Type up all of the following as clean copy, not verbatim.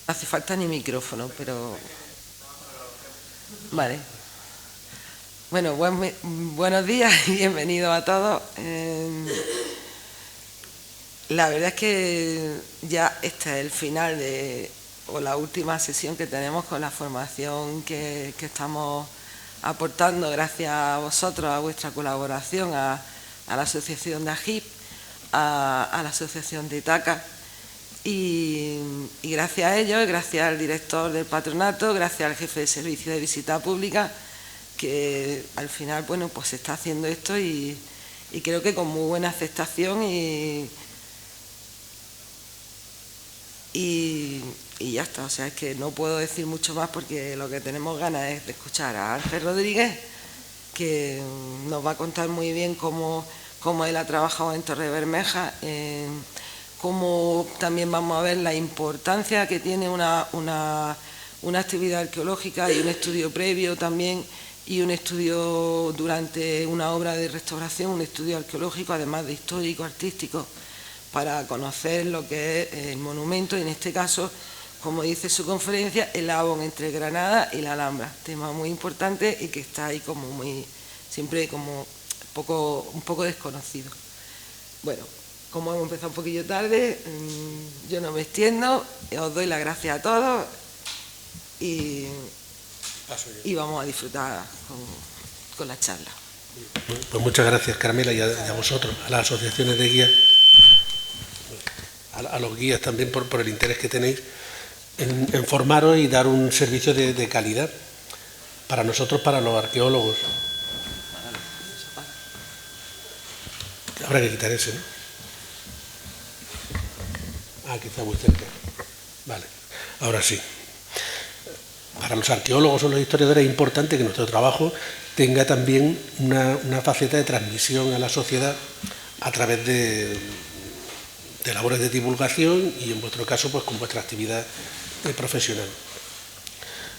hace falta ni micrófono, pero... Vale. Bueno, buenos días y bienvenidos a todos. La verdad es que ya este es el final o la última sesión que tenemos con la formación que estamos aportando gracias a vosotros, a vuestra colaboración, a la asociación de AGIP, a la asociación de Itaca. Y gracias a ellos, gracias al director del patronato, gracias al jefe de servicio de visita pública, que al final, bueno, pues se está haciendo esto y creo que con muy buena aceptación y ya está. O sea, es que no puedo decir mucho más porque lo que tenemos ganas es de escuchar a Ángel Rodríguez, que nos va a contar muy bien cómo él ha trabajado en Torrebermeja, cómo también vamos a ver la importancia que tiene una actividad arqueológica y un estudio previo también, y un estudio durante una obra de restauración, un estudio arqueológico, además de histórico, artístico, para conocer lo que es el monumento, y en este caso, como dice su conferencia, el Avon entre Granada y la Alhambra, tema muy importante y que está ahí como siempre como un poco desconocido. Bueno, como hemos empezado un poquillo tarde, yo no me extiendo, os doy las gracias a todos y vamos a disfrutar con la charla. Pues muchas gracias, Carmela, y a vosotros, a las asociaciones de guías, a los guías también por el interés que tenéis en formaros y dar un servicio de calidad para nosotros, para los arqueólogos. Habrá que quitar ese, ¿no? Aquí está muy cerca. Vale, ahora sí. Para los arqueólogos o los historiadores es importante que nuestro trabajo tenga también una faceta de transmisión a la sociedad a través de labores de divulgación y, en vuestro caso, pues con vuestra actividad profesional.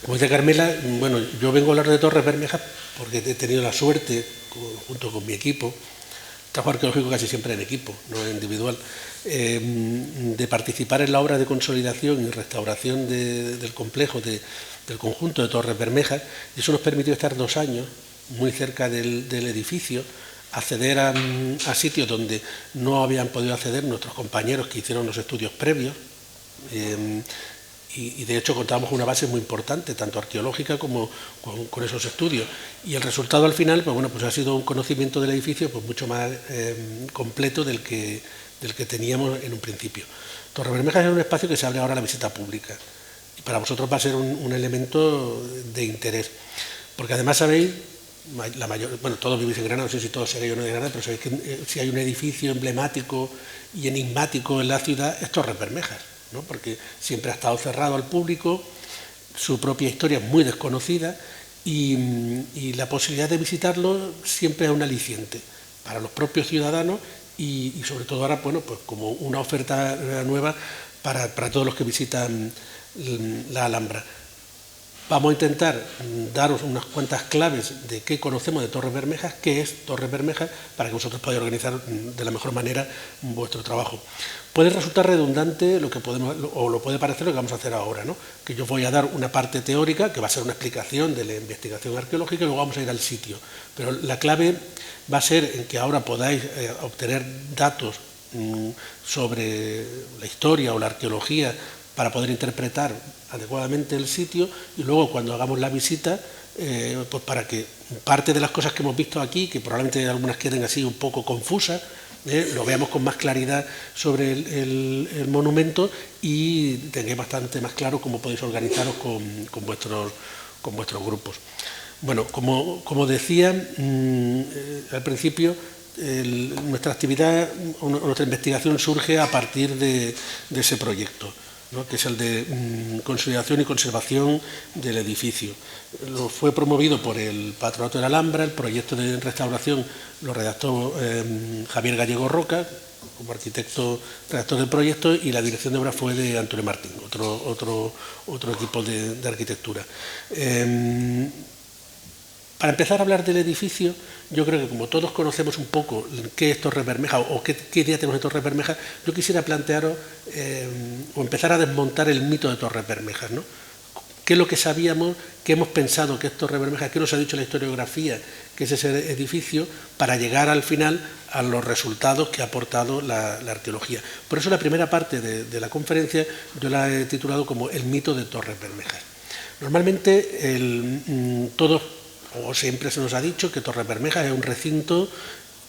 Como dice Carmela, bueno, yo vengo a hablar de Torrebermeja porque he tenido la suerte, junto con mi equipo, trabajo arqueológico casi siempre en equipo, no en individual, de participar en la obra de consolidación y restauración del complejo, del conjunto de Torrebermeja, y eso nos permitió estar 2 años muy cerca del edificio, acceder a sitios donde no habían podido acceder nuestros compañeros que hicieron los estudios previos, y de hecho contábamos con una base muy importante, tanto arqueológica como con esos estudios. Y el resultado al final, pues bueno, pues ha sido un conocimiento del edificio pues mucho más completo del que teníamos en un principio. Torrebermeja es un espacio que se abre ahora a la visita pública y para vosotros va a ser un elemento de interés, porque además sabéis, bueno, todos vivís en Granada, no sé si todos seréis o no de Granada, pero sabéis que si hay un edificio emblemático y enigmático en la ciudad es Torrebermejas, ¿no? Porque siempre ha estado cerrado al público, su propia historia es muy desconocida y la posibilidad de visitarlo siempre es un aliciente para los propios ciudadanos y sobre todo ahora, bueno, pues como una oferta nueva para todos los que visitan la Alhambra. Vamos a intentar daros unas cuantas claves de qué conocemos de Torrebermejas, qué es Torrebermejas, para que vosotros podáis organizar de la mejor manera vuestro trabajo. Puede resultar redundante lo puede parecer lo que vamos a hacer ahora, ¿no? Que yo voy a dar una parte teórica, que va a ser una explicación de la investigación arqueológica, y luego vamos a ir al sitio. Pero la clave va a ser en que ahora podáis obtener datos sobre la historia o la arqueología para poder interpretar adecuadamente el sitio, y luego cuando hagamos la visita, pues para que parte de las cosas que hemos visto aquí, que probablemente algunas queden así un poco confusas, lo veamos con más claridad sobre el monumento y tengáis bastante más claro cómo podéis organizaros con vuestros grupos. Bueno, como decía al principio, nuestra actividad, nuestra investigación surge a partir de ese proyecto, ¿no? Que es el de consolidación y conservación del edificio. Lo fue promovido por el Patronato de la Alhambra, el proyecto de restauración lo redactó Javier Gallego Roca, como arquitecto redactor del proyecto, y la dirección de obra fue de Antonio Martín, otro equipo de arquitectura. Para empezar a hablar del edificio, yo creo que como todos conocemos un poco qué es Torres Bermejas o qué idea tenemos de Torres Bermejas, yo quisiera plantearos o empezar a desmontar el mito de Torres Bermejas, ¿no? ¿Qué es lo que sabíamos, qué hemos pensado que es Torres Bermejas, qué nos ha dicho la historiografía que es ese edificio, para llegar al final a los resultados que ha aportado la arqueología? Por eso la primera parte de la conferencia yo la he titulado como el mito de Torres Bermejas. Normalmente todos o siempre se nos ha dicho que Torres Bermejas es un recinto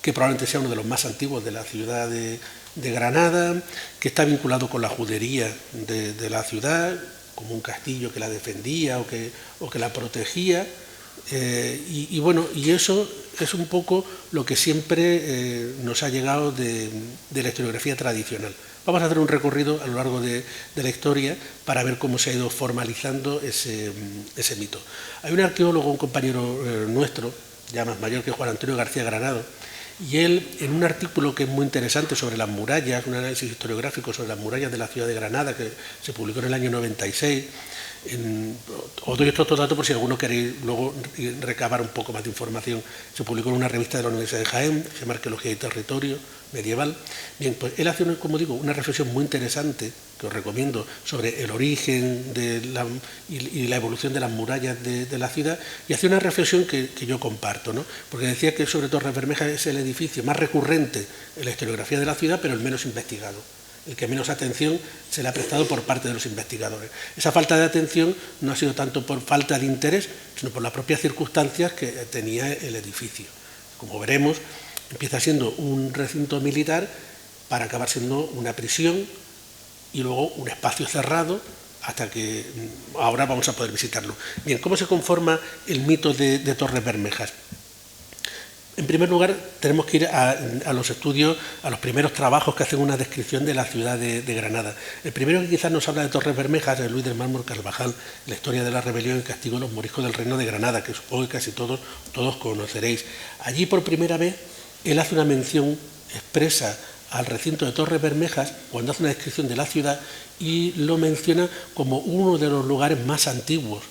que probablemente sea uno de los más antiguos de la ciudad de Granada, que está vinculado con la judería de la ciudad, como un castillo que la defendía o que la protegía. Y eso es un poco lo que siempre nos ha llegado de la historiografía tradicional. Vamos a hacer un recorrido a lo largo de la historia para ver cómo se ha ido formalizando ese mito. Hay un arqueólogo, un compañero nuestro, ya más mayor, que Juan Antonio García Granado, y él, en un artículo que es muy interesante sobre las murallas, un análisis historiográfico sobre las murallas de la ciudad de Granada, que se publicó en el año 96, os doy estos datos por si alguno queréis luego recabar un poco más de información. Se publicó en una revista de la Universidad de Jaén, se llama Arqueología y Territorio Medieval. Bien, pues él hace, como digo, una reflexión muy interesante, que os recomiendo, sobre el origen y la evolución de las murallas de la ciudad, y hace una reflexión que yo comparto, ¿no? Porque decía que sobre Torres Bermejas es el edificio más recurrente en la historiografía de la ciudad, pero el menos investigado, el que menos atención se le ha prestado por parte de los investigadores. Esa falta de atención no ha sido tanto por falta de interés, sino por las propias circunstancias que tenía el edificio. Como veremos, empieza siendo un recinto militar para acabar siendo una prisión y luego un espacio cerrado hasta que ahora vamos a poder visitarlo. Bien, ¿cómo se conforma el mito de Torres Bermejas? En primer lugar, tenemos que ir a los estudios, a los primeros trabajos que hacen una descripción de la ciudad de Granada. El primero que quizás nos habla de Torres Bermejas es Luis del Mármol Carvajal, la historia de la rebelión y castigo de los moriscos del Reino de Granada, que supongo que casi todos conoceréis. Allí, por primera vez, él hace una mención expresa al recinto de Torres Bermejas cuando hace una descripción de la ciudad y lo menciona como uno de los lugares más antiguos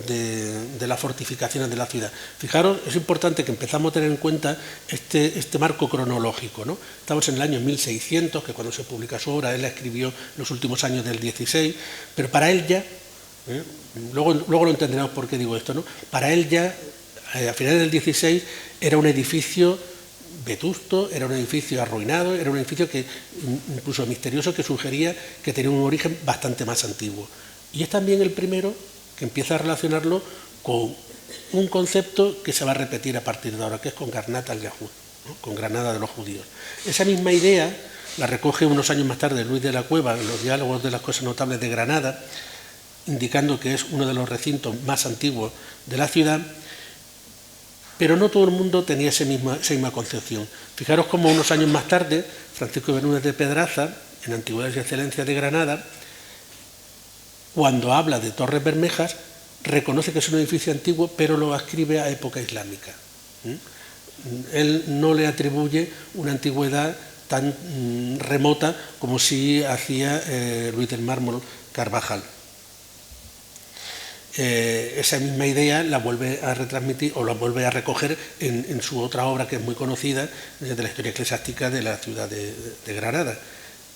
de las fortificaciones de la ciudad. Fijaros, es importante que empezamos a tener en cuenta este marco cronológico, ¿no? Estamos en el año 1600, que cuando se publica su obra, él la escribió en los últimos años del 16, pero para él ya, luego lo entenderemos por qué digo esto, ¿no? Para él ya, a finales del 16, era un edificio vetusto, era un edificio arruinado, era un edificio que incluso misterioso, que sugería que tenía un origen bastante más antiguo. Y es también el primero que empieza a relacionarlo con un concepto que se va a repetir a partir de ahora, que es con Garnat al-Yahud, ¿no? Con Granada de los judíos. Esa misma idea la recoge unos años más tarde Luis de la Cueva en los diálogos de las cosas notables de Granada, indicando que es uno de los recintos más antiguos de la ciudad, pero no todo el mundo tenía esa misma concepción. Fijaros cómo unos años más tarde, Francisco Bermúdez de Pedraza, en Antigüedades y Excelencias de Granada, cuando habla de Torres Bermejas, reconoce que es un edificio antiguo, pero lo ascribe a época islámica. Él no le atribuye una antigüedad tan remota como sí hacía Luis del Mármol Carvajal. Esa misma idea la vuelve a retransmitir o la vuelve a recoger en su otra obra que es muy conocida, de la historia eclesiástica de la ciudad de Granada.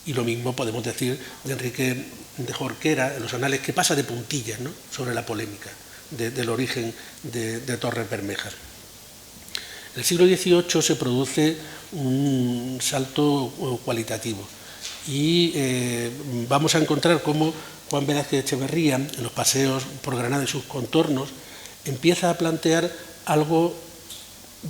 Y lo mismo podemos decir de Enrique de Jorquera, en los anales, que pasa de puntillas, ¿no?, sobre la polémica del origen de Torres Bermejas. En el siglo XVIII se produce un salto cualitativo y vamos a encontrar cómo Juan Velázquez de Echeverría, en los paseos por Granada y sus contornos, empieza a plantear algo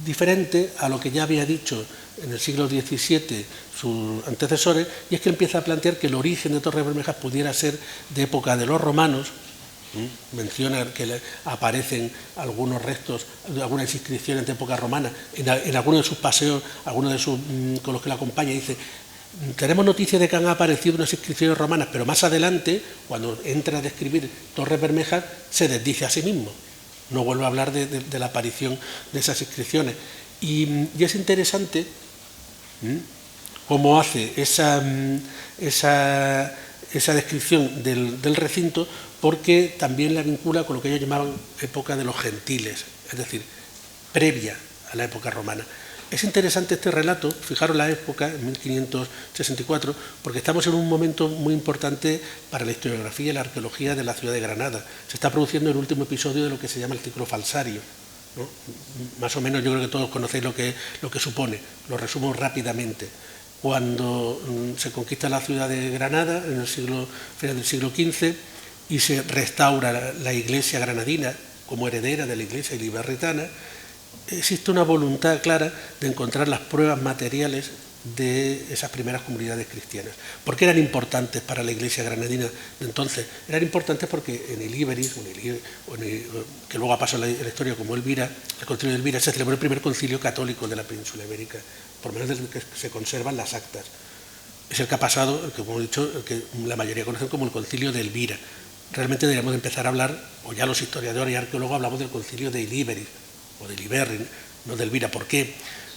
diferente a lo que ya había dicho en el siglo XVII sus antecesores, y es que empieza a plantear que el origen de Torres Bermejas pudiera ser de época de los romanos. Menciona que aparecen algunos restos, algunas inscripciones de época romana, en algunos de sus paseos, algunos de sus, con los que la acompaña, dice: tenemos noticia de que han aparecido unas inscripciones romanas, pero más adelante, cuando entra a describir Torres Bermejas, se desdice a sí mismo, no vuelve a hablar de la aparición de esas inscripciones. Y es interesante cómo hace esa descripción del recinto, porque también la vincula con lo que ellos llamaban época de los gentiles, es decir, previa a la época romana. Es interesante este relato, fijaros la época, en 1564, porque estamos en un momento muy importante para la historiografía y la arqueología de la ciudad de Granada. Se está produciendo el último episodio de lo que se llama el ciclo falsario, ¿no? Más o menos yo creo que todos conocéis lo que supone, lo resumo rápidamente. Cuando se conquista la ciudad de Granada, en el final del siglo XV, y se restaura la iglesia granadina como heredera de la iglesia iliberritana, existe una voluntad clara de encontrar las pruebas materiales de esas primeras comunidades cristianas. ¿Por qué eran importantes para la iglesia granadina de entonces? Eran importantes porque en el Iberis, que luego ha pasado en la historia como Elvira, el concilio de Elvira, se celebró el primer concilio católico de la península ibérica, por menos del que se conservan las actas. Es el que ha pasado, el que, como he dicho, el que la mayoría conocen como el concilio de Elvira. Realmente deberíamos empezar a hablar, o ya los historiadores y arqueólogos hablamos del concilio de Iliberis, o del Iberrin, no de Elvira. ¿Por qué?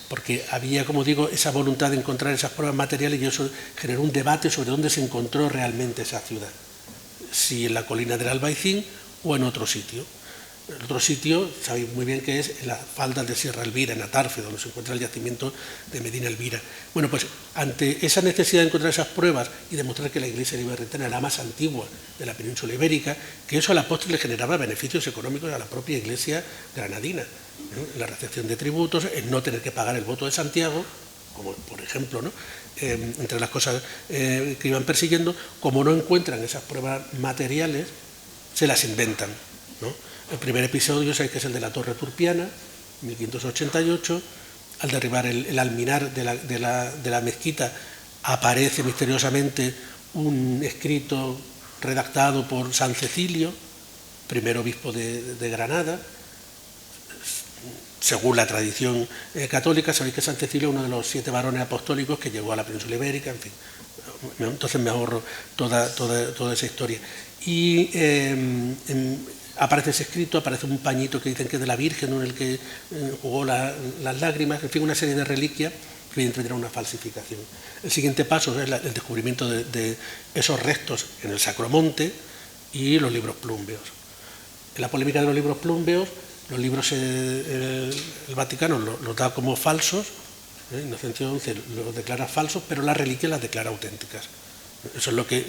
Porque había, como digo, esa voluntad de encontrar esas pruebas materiales y eso generó un debate sobre dónde se encontró realmente esa ciudad, si en la colina del Albaicín o en otro sitio. El otro sitio, sabéis muy bien que es en las faldas de Sierra Elvira, en Atarfe, donde se encuentra el yacimiento de Medina Elvira. Bueno, pues ante esa necesidad de encontrar esas pruebas y demostrar que la iglesia libertana era la más antigua de la península ibérica, que eso a la postre le generaba beneficios económicos a la propia iglesia granadina, ¿no? La recepción de tributos, el no tener que pagar el voto de Santiago, como por ejemplo, ¿no? Entre las cosas que iban persiguiendo, como no encuentran esas pruebas materiales, se las inventan, ¿no? El primer episodio sabéis que es el de la Torre Turpiana, 1588. Al derribar el alminar de la mezquita aparece misteriosamente un escrito redactado por San Cecilio, primer obispo de Granada. Según la tradición católica, sabéis que San Cecilio es uno de los 7 varones apostólicos que llegó a la península ibérica, en fin. Entonces me ahorro toda esa historia. Y aparece ese escrito, aparece un pañito que dicen que es de la Virgen, en el que jugó las lágrimas, en fin, una serie de reliquias que evidentemente era una falsificación. El siguiente paso es el descubrimiento de esos restos en el Sacromonte y los libros plúmbeos. En la polémica de los libros plúmbeos, los libros el Vaticano los da como falsos, Inocencio XI los declara falsos, pero las reliquias las declara auténticas. Eso es lo que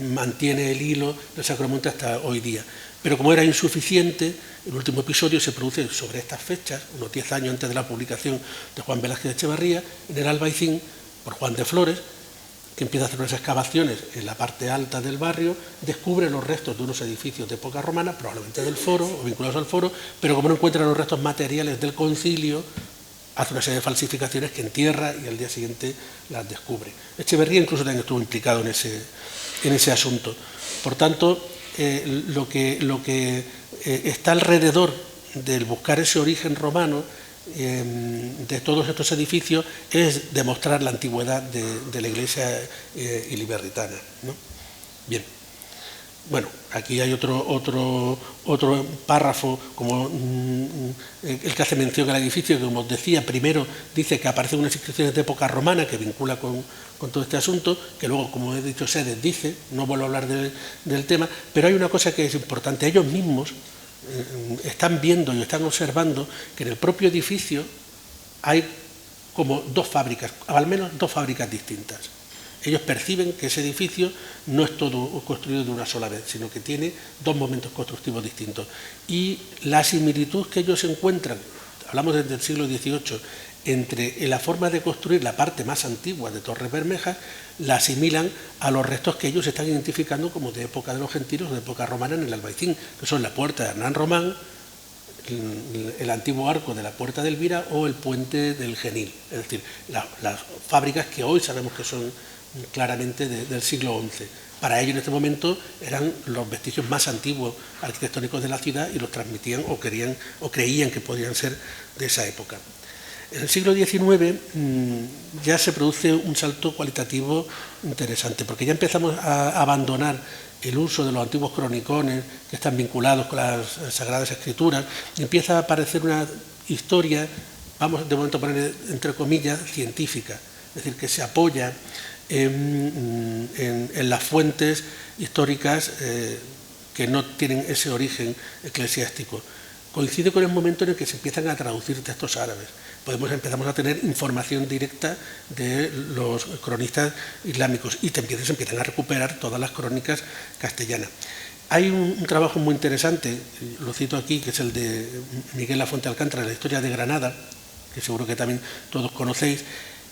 mantiene el hilo del Sacromonte hasta hoy día. Pero como era insuficiente, el último episodio se produce sobre estas fechas, unos 10 años antes de la publicación de Juan Velázquez de Echevarría, en el Albaicín, por Juan de Flores, que empieza a hacer unas excavaciones en la parte alta del barrio, descubre los restos de unos edificios de época romana, probablemente del foro o vinculados al foro, pero como no encuentra los restos materiales del concilio, hace una serie de falsificaciones que entierra y al día siguiente las descubre. Echeverría incluso también estuvo implicado en ese asunto. Por tanto, lo que está alrededor del buscar ese origen romano de todos estos edificios es demostrar la antigüedad de la iglesia iliberritana, ¿no? Bien. Bueno, aquí hay otro párrafo, como el que hace mención al edificio, que como os decía, primero dice que aparecen unas inscripciones de época romana que vincula con todo este asunto, que luego, como he dicho, se desdice, no vuelvo a hablar del tema, pero hay una cosa que es importante. Ellos mismos están viendo y están observando que en el propio edificio hay como 2 fábricas, al menos 2 fábricas distintas. Ellos perciben que ese edificio no es todo construido de una sola vez, sino que tiene 2 momentos constructivos distintos. Y la similitud que ellos encuentran, hablamos desde el siglo XVIII, entre la forma de construir la parte más antigua de Torres Bermejas, la asimilan a los restos que ellos están identificando como de época de los gentiles o de época romana en el Albaicín, que son la puerta de Hernán Román, el antiguo arco de la Puerta de Elvira o el puente del Genil. Es decir, las fábricas que hoy sabemos que son claramente del siglo XI. Para ellos en este momento eran los vestigios más antiguos arquitectónicos de la ciudad y los transmitían o creían que podían ser de esa época. En el siglo XIX ya se produce un salto cualitativo interesante, porque ya empezamos a abandonar el uso de los antiguos cronicones que están vinculados con las Sagradas Escrituras, y empieza a aparecer una historia, vamos de momento a poner entre comillas, científica, es decir, que se apoya en las fuentes históricas que no tienen ese origen eclesiástico. coincide con el momento en el que se empiezan a traducir textos árabes. Empezamos a tener información directa de los cronistas islámicos y se empiezan a recuperar todas las crónicas castellanas. Hay un trabajo muy interesante, lo cito aquí, que es el de Miguel Lafuente Alcántara, La historia de Granada, que seguro que también todos conocéis.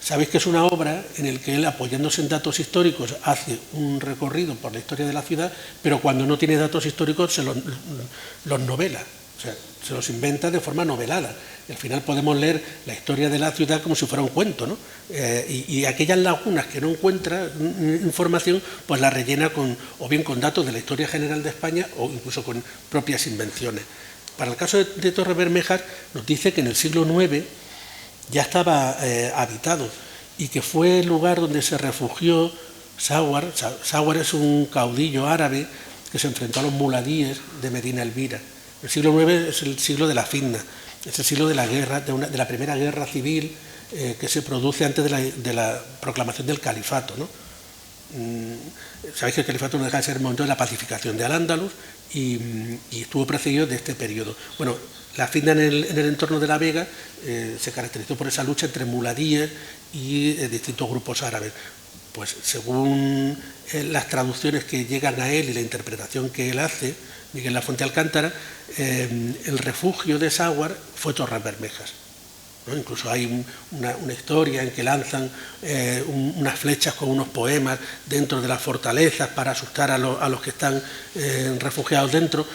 Sabéis que es una obra en la que él, apoyándose en datos históricos, hace un recorrido por la historia de la ciudad, pero cuando no tiene datos históricos se los novela, o sea, se los inventa de forma novelada. Y al final podemos leer la historia de la ciudad como si fuera un cuento, ¿no? Y aquellas lagunas que no encuentra información, pues la rellena o bien con datos de la historia general de España o incluso con propias invenciones. Para el caso de Torrebermejas, nos dice que en el siglo IX ya estaba habitado y que fue el lugar donde se refugió Sáwar. Sáwar es un caudillo árabe que se enfrentó a los muladíes de Medina Elvira. El siglo IX es el siglo de la fitna, es el siglo de la guerra, de la primera guerra civil que se produce antes de la proclamación del califato, ¿no? Sabéis que el califato no deja de ser el momento de la pacificación de Al-Ándalus y estuvo precedido de este periodo. Bueno, la fitna en el entorno de la Vega se caracterizó por esa lucha entre muladíes y distintos grupos árabes. Pues según las traducciones que llegan a él y la interpretación que él hace, Miguel Lafuente Alcántara, el refugio de Sáwar fue Torrebermejas, ¿no? Incluso hay una historia en que lanzan unas flechas con unos poemas dentro de las fortalezas para asustar a los que están refugiados dentro,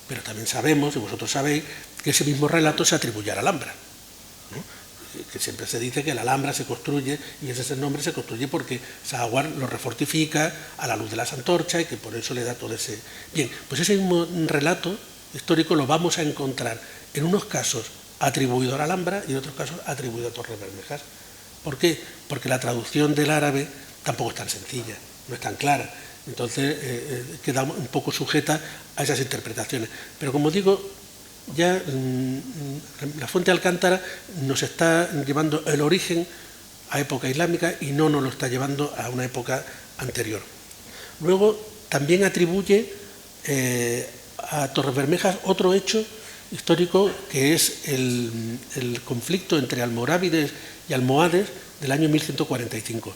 pero también sabemos, y vosotros sabéis, que ese mismo relato se atribuye a la Alhambra, ¿no? Que siempre se dice que la Alhambra se construye, y ese es el nombre, se construye porque Sáwar lo refortifica a la luz de las antorchas y que por eso le da todo ese... Bien, pues ese mismo relato histórico lo vamos a encontrar en unos casos atribuido a la Alhambra y en otros casos atribuido a Torrebermejas. ¿Por qué? Porque la traducción del árabe tampoco es tan sencilla, no es tan clara. Entonces queda un poco sujeta a esas interpretaciones. Pero como digo, ya Lafuente Alcántara nos está llevando el origen a época islámica y no nos lo está llevando a una época anterior. Luego también atribuye a Torrebermejas otro hecho histórico que es el conflicto entre almorávides y almohades del año 1145.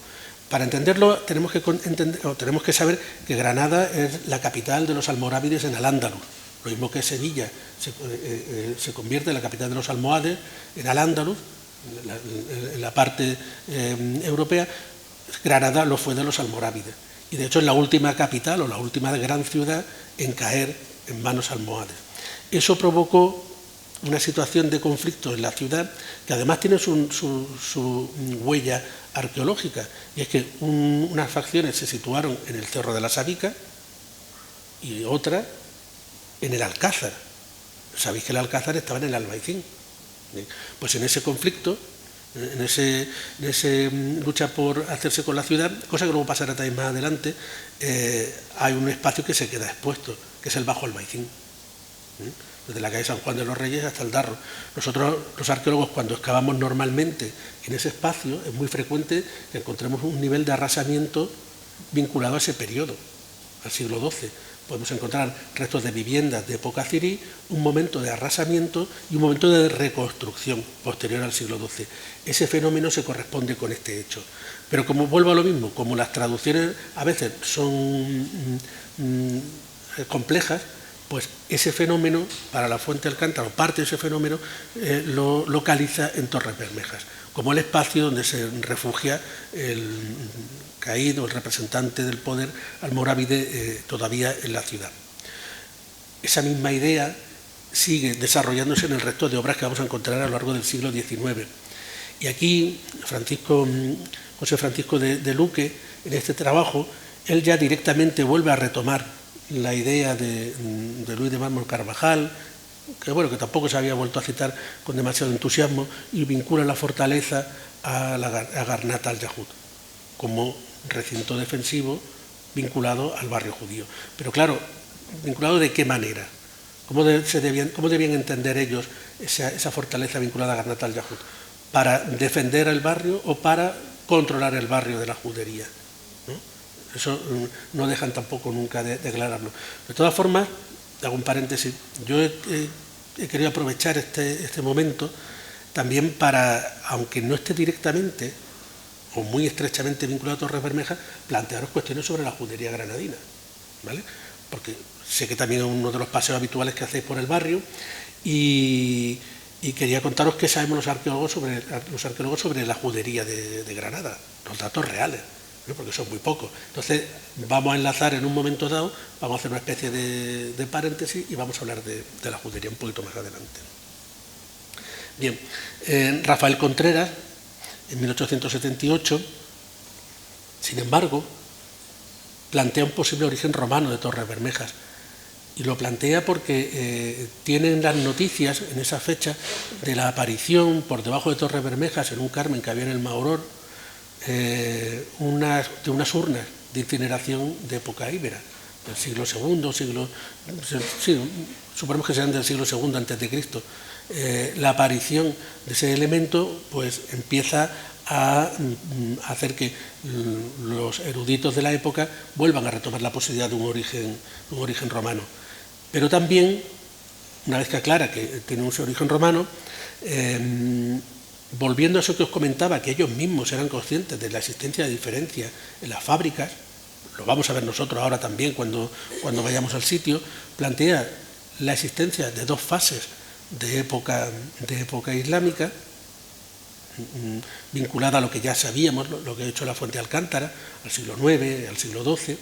Para entenderlo tenemos que saber que Granada es la capital de los almorávides en Al-Ándalus. Lo mismo que Sevilla se convierte en la capital de los almohades en Al-Ándalus, en la parte europea. Granada lo fue de los almorávides. Y de hecho es la última capital o la última gran ciudad en caer en manos almohades. Eso provocó una situación de conflicto en la ciudad que además tiene su huella arqueológica, y es que unas facciones se situaron en el Cerro de la Sabica y otras en el Alcázar. Sabéis que el Alcázar estaba en el Albaicín. Pues en ese conflicto, en ese lucha por hacerse con la ciudad, cosa que luego pasará también más adelante, hay un espacio que se queda expuesto, que es el Bajo Albaicín, desde la calle San Juan de los Reyes hasta el Darro. Nosotros, los arqueólogos, cuando excavamos normalmente en ese espacio, es muy frecuente que encontremos un nivel de arrasamiento vinculado a ese periodo, al siglo XII. Podemos encontrar restos de viviendas de época cirí, un momento de arrasamiento y un momento de reconstrucción posterior al siglo XII. Ese fenómeno se corresponde con este hecho. Pero como vuelvo a lo mismo, como las traducciones a veces son complejas, pues ese fenómeno, para Lafuente Alcántara, parte de ese fenómeno, lo localiza en Torrebermejas, como el espacio donde se refugia el caído, el representante del poder almorávide todavía en la ciudad. Esa misma idea sigue desarrollándose en el resto de obras que vamos a encontrar a lo largo del siglo XIX. Y aquí José Francisco de Luque, en este trabajo, él ya directamente vuelve a retomar la idea de Luis de Mármol Carvajal, que tampoco se había vuelto a citar con demasiado entusiasmo, y vincula la fortaleza a Garnat al-Yahud como recinto defensivo vinculado al barrio judío. Pero claro, ¿vinculado de qué manera? ¿Cómo debían entender ellos esa fortaleza vinculada a Garnat al-Yahud? ¿Para defender el barrio o para controlar el barrio de la judería? ¿No? Eso no dejan tampoco nunca de aclararlo. De todas formas, hago un paréntesis, yo he he querido aprovechar este momento también para, aunque no esté directamente o muy estrechamente vinculado a Torres Bermejas, plantearos cuestiones sobre la judería granadina, ¿vale? Porque sé que también es uno de los paseos habituales que hacéis por el barrio y quería contaros qué sabemos los arqueólogos sobre la judería de Granada, los datos reales, ¿no? Porque son muy pocos. Entonces vamos a enlazar en un momento dado, vamos a hacer una especie de paréntesis y vamos a hablar de la judería un poquito más adelante. Bien, Rafael Contreras, en 1878, sin embargo, plantea un posible origen romano de Torres Bermejas. Y lo plantea porque tienen las noticias en esa fecha de la aparición por debajo de Torres Bermejas, en un Carmen que había en el Mauror, de unas urnas de incineración de época íbera, del siglo II, suponemos que sean del siglo II antes de Cristo. La aparición de ese elemento pues empieza a hacer que los eruditos de la época vuelvan a retomar la posibilidad de un origen romano. Pero también, una vez que aclara que tiene un origen romano, volviendo a eso que os comentaba, que ellos mismos eran conscientes de la existencia de diferencias en las fábricas, lo vamos a ver nosotros ahora también cuando vayamos al sitio, plantea la existencia de dos fases de época islámica, vinculada a lo que ya sabíamos, lo que ha hecho la Fuente de Alcántara, al siglo IX, al siglo XII,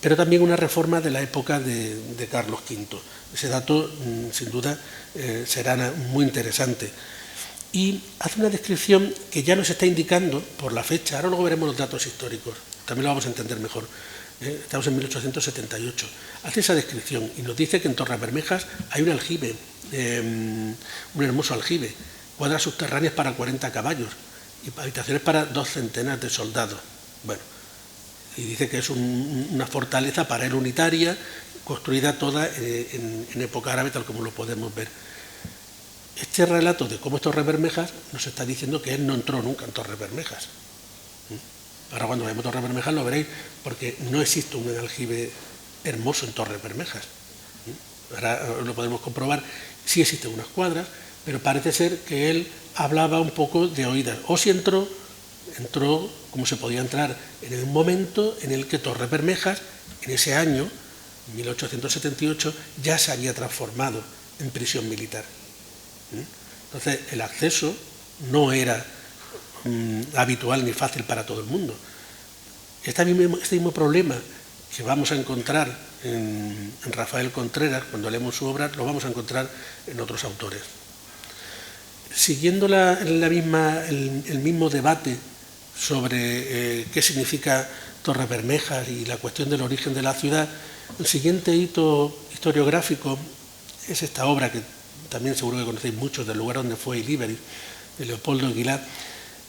pero también una reforma de la época de Carlos V. Ese dato, sin duda, será muy interesante. Y hace una descripción que ya nos está indicando por la fecha, ahora luego veremos los datos históricos, también lo vamos a entender mejor. Estamos en 1878. Hace esa descripción y nos dice que en Torres Bermejas hay un aljibe, un hermoso aljibe, cuadras subterráneas para 40 caballos y habitaciones para 200 de soldados. Bueno, y dice que es una fortaleza para él unitaria, construida toda en época árabe, tal como lo podemos ver. Este relato de cómo es Torres Bermejas nos está diciendo que él no entró nunca en Torres Bermejas. Ahora cuando veamos Torres Bermejas lo veréis, porque no existe un aljibe hermoso en Torres Bermejas. Ahora lo podemos comprobar, sí existen unas cuadras, pero parece ser que él hablaba un poco de oídas. O si entró como se podía entrar en el momento en el que Torres Bermejas, en ese año, 1878, ya se había transformado en prisión militar. Entonces el acceso no era habitual ni fácil para todo el mundo. Este mismo problema que vamos a encontrar en Rafael Contreras, cuando leemos su obra, lo vamos a encontrar en otros autores. Siguiendo el mismo debate sobre qué significa Torres Bermejas y la cuestión del origen de la ciudad, el siguiente hito historiográfico es esta obra que también seguro que conocéis muchos, del lugar donde fue Ilíberis, de Leopoldo Aguilar,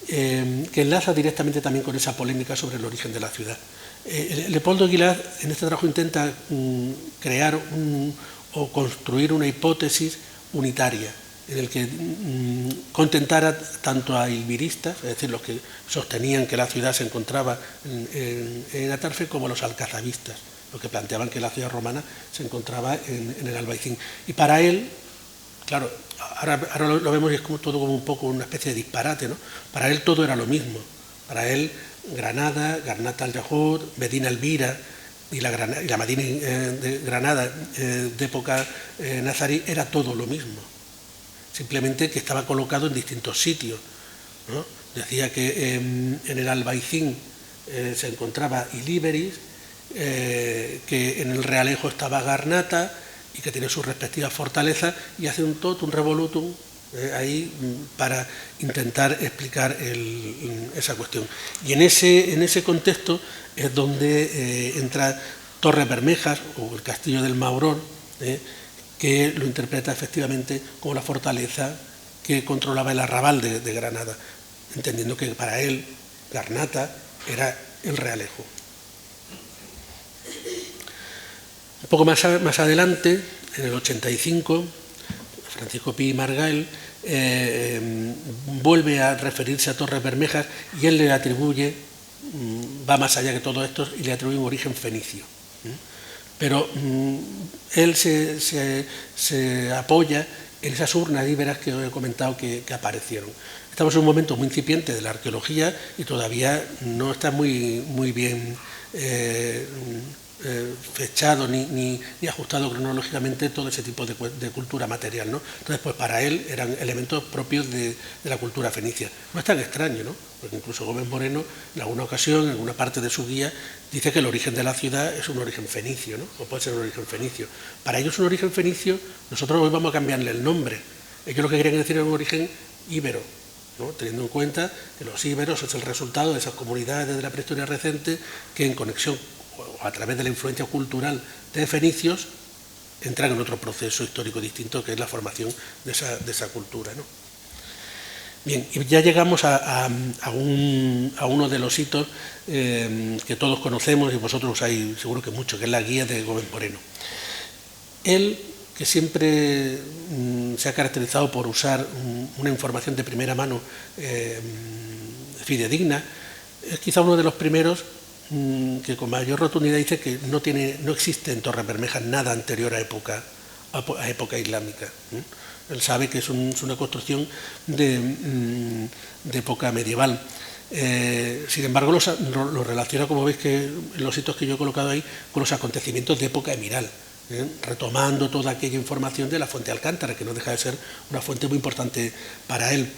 que enlaza directamente también con esa polémica sobre el origen de la ciudad. Leopoldo Aguilar en este trabajo intenta crear o construir una hipótesis unitaria, en el que contentara tanto a ilbiristas, es decir, los que sostenían que la ciudad se encontraba en Atarfe, como a los alcazabistas, los que planteaban que la ciudad romana se encontraba en el Albaicín. Y para él, claro, ahora lo vemos y es como todo como un poco una especie de disparate, ¿no? Para él todo era lo mismo. Para él Granada, Garnat al-Yahud, Medina Elvira y la Medina de Granada de época nazarí era todo lo mismo. Simplemente que estaba colocado en distintos sitios, ¿no? Decía que en el Albaicín se encontraba Ilíberis, que en el Realejo estaba Garnata y que tiene sus respectivas fortalezas, y hace un revolutum ahí para intentar explicar esa cuestión. Y en ese contexto es donde entra Torres Bermejas o el Castillo del Mauror, que lo interpreta efectivamente como la fortaleza que controlaba el arrabal de Granada, entendiendo que para él Garnata era el Realejo. Un poco más adelante, en el 85, Francisco Pi Margall vuelve a referirse a Torres Bermejas y él le atribuye, va más allá que todo esto, y le atribuye un origen fenicio. Pero él se apoya en esas urnas íberas que os he comentado que aparecieron. Estamos en un momento muy incipiente de la arqueología y todavía no está muy bien fechado ni ajustado cronológicamente todo ese tipo de cultura material, ¿no? Entonces, pues para él eran elementos propios de la cultura fenicia. No es tan extraño, ¿no? Porque incluso Gómez Moreno, en alguna ocasión, en alguna parte de su guía, dice que el origen de la ciudad es un origen fenicio, ¿no? O puede ser un origen fenicio. Para ellos un origen fenicio, nosotros hoy vamos a cambiarle el nombre. Ellos lo que querían decir era un origen íbero, ¿no? Teniendo en cuenta que los íberos es el resultado de esas comunidades de la prehistoria reciente que en conexión o a través de la influencia cultural de fenicios entran en otro proceso histórico distinto que es la formación de esa cultura, ¿no? Bien, y ya llegamos a uno de los hitos que todos conocemos y vosotros usáis seguro que mucho, que es la guía de Gómez Moreno. Él, que siempre se ha caracterizado por usar una información de primera mano fidedigna, es quizá uno de los primeros que con mayor rotundidad dice que no existe en Torres Bermejas nada anterior a época islámica. Él sabe que es una construcción de época medieval. Sin embargo, lo relaciona, como veis que en los hitos que yo he colocado ahí, con los acontecimientos de época emiral, retomando toda aquella información de la fuente Alcántara, que no deja de ser una fuente muy importante para él.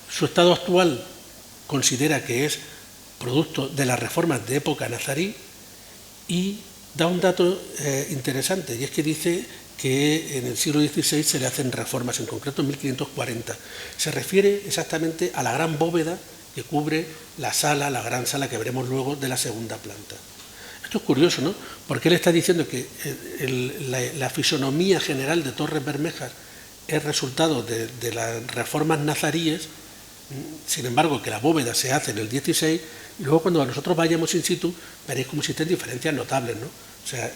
Su estado actual considera que es producto de las reformas de época nazarí y da un dato interesante, y es que dice que en el siglo XVI se le hacen reformas, en concreto en 1540. Se refiere exactamente a la gran bóveda que cubre la gran sala que veremos luego de la segunda planta. Esto es curioso, ¿no? Porque él está diciendo que la fisonomía general de Torres Bermejas es resultado de las reformas nazaríes, sin embargo que la bóveda se hace en el XVI, y luego cuando nosotros vayamos in situ veréis cómo existen diferencias notables, ¿no? O sea,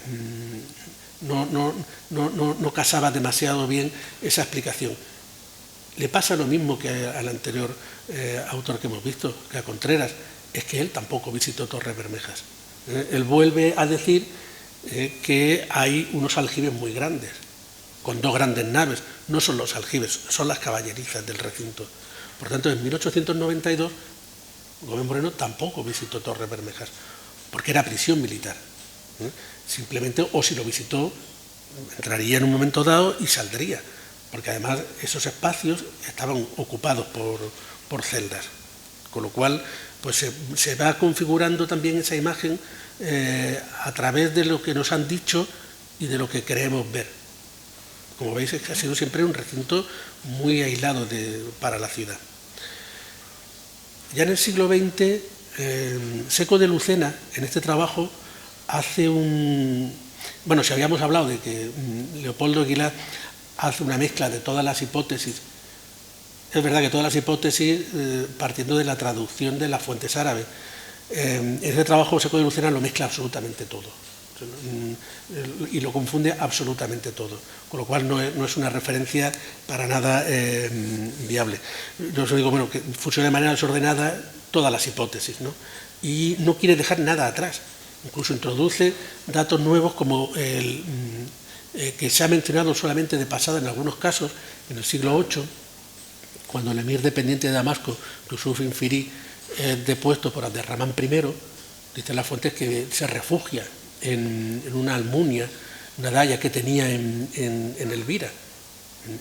no casaba demasiado bien esa explicación. Le pasa lo mismo que al anterior autor que hemos visto, que a Contreras, es que él tampoco visitó Torres Bermejas. Él vuelve a decir que hay unos aljibes muy grandes, con dos grandes naves. No son los aljibes, son las caballerizas del recinto. Por tanto, en 1892, Gómez Moreno tampoco visitó Torres Bermejas, porque era prisión militar. Simplemente, o si lo visitó, entraría en un momento dado y saldría, porque además esos espacios estaban ocupados por celdas, con lo cual pues se va configurando también esa imagen a través de lo que nos han dicho y de lo que creemos ver. Como veis, es que ha sido siempre un recinto muy aislado para la ciudad. Ya en el siglo XX, Seco de Lucena, en este trabajo, hace bueno, si habíamos hablado de que Leopoldo Aguilar hace una mezcla de todas las hipótesis, es verdad que todas las hipótesis partiendo de la traducción de las fuentes árabes. En este trabajo Seco de Lucena lo mezcla absolutamente todo y lo confunde absolutamente todo, con lo cual no es una referencia para nada viable. Yo os digo, bueno, que funciona de manera desordenada todas las hipótesis, ¿no? Y no quiere dejar nada atrás. Incluso introduce datos nuevos como que se ha mencionado solamente de pasada en algunos casos, en el siglo VIII, cuando el emir dependiente de Damasco, Yusuf Infiri, es depuesto por Abderramán I, dicen las fuentes que se refugia en una almunia, una daya que tenía en Elvira,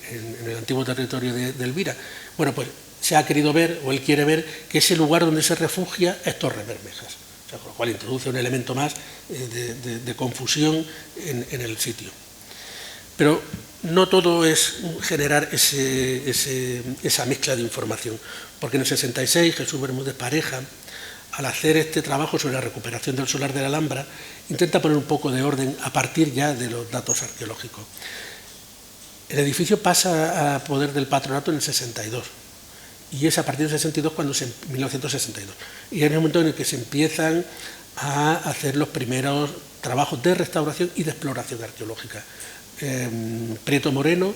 en el antiguo territorio de Elvira. Bueno, pues se ha querido ver, o él quiere ver, que ese lugar donde se refugia es Torres Bermejas. O sea, con lo cual introduce un elemento más de confusión en el sitio. Pero no todo es generar esa mezcla de información, porque en el 66 Jesús Bermúdez Pareja, al hacer este trabajo sobre la recuperación del solar de la Alhambra, intenta poner un poco de orden a partir ya de los datos arqueológicos. El edificio pasa a poder del patronato en el 62, y es a partir del 62 1962, y es el momento en el que se empiezan a hacer los primeros trabajos de restauración y de exploración arqueológica. Prieto Moreno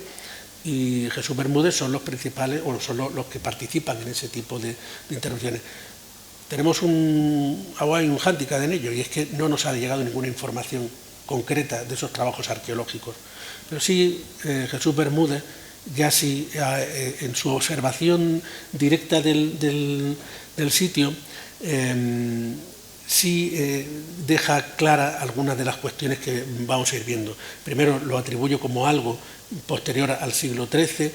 y Jesús Bermúdez son los principales, o son los que participan en ese tipo de intervenciones. Tenemos un hándicap en ello, y es que no nos ha llegado ninguna información concreta de esos trabajos arqueológicos. Pero sí, Jesús Bermúdez, ya sí, en su observación directa del sitio, sí deja clara algunas de las cuestiones que vamos a ir viendo. Primero, lo atribuyo como algo posterior al siglo XIII,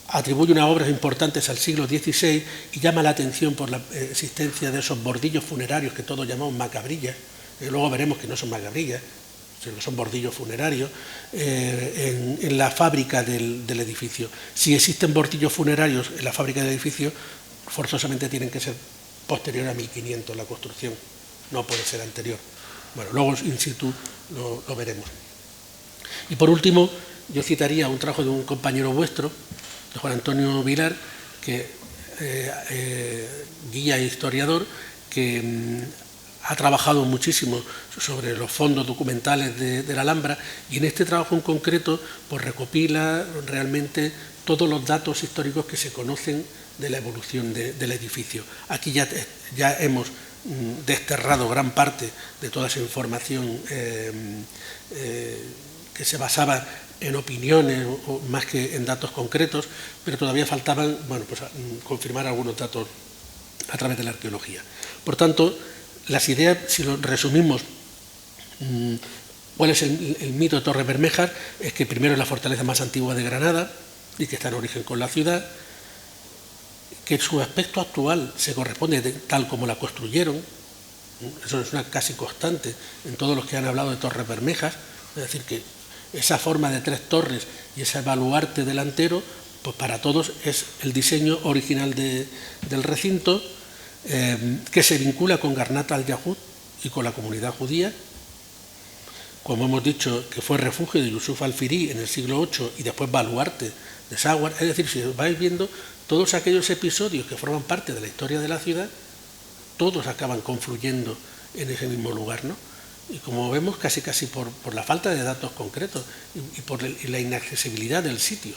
atribuye unas obras importantes al siglo XVI y llama la atención por la existencia de esos bordillos funerarios que todos llamamos macabrillas. Luego veremos que no son macabrillas, sino que son bordillos funerarios, en la fábrica del edificio. Si existen bordillos funerarios en la fábrica del edificio, forzosamente tienen que ser posterior a 1500 la construcción, no puede ser anterior. Bueno, luego in situ lo veremos. Y por último, yo citaría un trabajo de un compañero vuestro, de Juan Antonio Vilar, que guía e historiador, que ha trabajado muchísimo sobre los fondos documentales de la Alhambra, y en este trabajo en concreto pues recopila realmente todos los datos históricos que se conocen de la evolución del edificio. Aquí ya hemos desterrado gran parte de toda esa información que se basaba en opiniones o más que en datos concretos, pero todavía faltaban, bueno, pues, confirmar algunos datos a través de la arqueología. Por tanto, las ideas, si lo resumimos, ¿cuál es el mito de Torres Bermejas? Es que primero es la fortaleza más antigua de Granada y que está en origen con la ciudad, que su aspecto actual se corresponde tal como la construyeron. Eso es una casi constante en todos los que han hablado de Torres Bermejas, es decir, que esa forma de 3 torres y ese baluarte delantero, pues para todos es el diseño original del recinto, que se vincula con Garnat al-Yahud y con la comunidad judía, como hemos dicho, que fue refugio de Yusuf al-Firi en el siglo VIII y después baluarte de Sawar. Es decir, si vais viendo todos aquellos episodios que forman parte de la historia de la ciudad, todos acaban confluyendo en ese mismo lugar, ¿no? Y como vemos, casi por la falta de datos concretos y por la inaccesibilidad del sitio.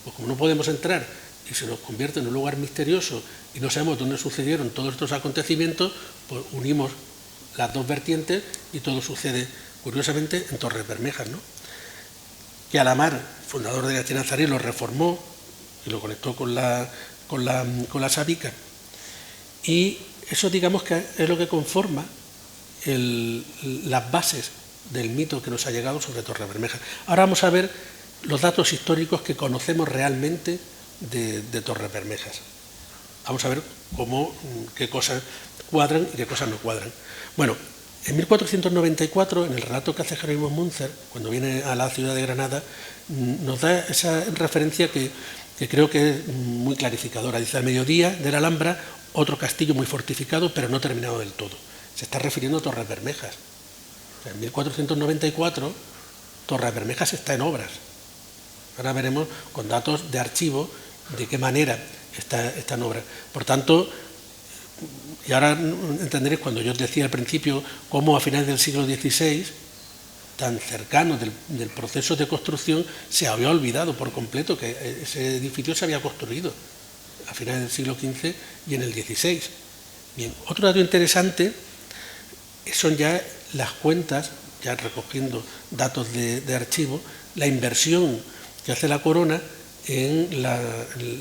Pues como no podemos entrar y se nos convierte en un lugar misterioso y no sabemos dónde sucedieron todos estos acontecimientos, pues unimos las dos vertientes y todo sucede, curiosamente, en Torres Bermejas, ¿no? Que Alamar, fundador de García Nazarí, lo reformó y lo conectó con la Sabica. Y eso, digamos, que es lo que conforma las bases del mito que nos ha llegado sobre Torres Bermejas. Ahora vamos a ver los datos históricos que conocemos realmente de Torres Bermejas. Vamos a ver qué cosas cuadran y qué cosas no cuadran. Bueno, en 1494, en el relato que hace Jerónimo Múnzer, cuando viene a la ciudad de Granada, nos da esa referencia que creo que es muy clarificadora. Dice: al mediodía de la Alhambra, otro castillo muy fortificado, pero no terminado del todo. Se está refiriendo a Torres Bermejas. O sea, en 1494, Torres Bermejas está en obras. Ahora veremos con datos de archivo de qué manera está en obras. Por tanto, y ahora entenderéis cuando yo os decía al principio cómo a finales del siglo XVI, tan cercano del proceso de construcción, se había olvidado por completo que ese edificio se había construido a finales del siglo XV y en el XVI. Bien, otro dato interesante son ya las cuentas, ya recogiendo datos de archivo, la inversión que hace la corona en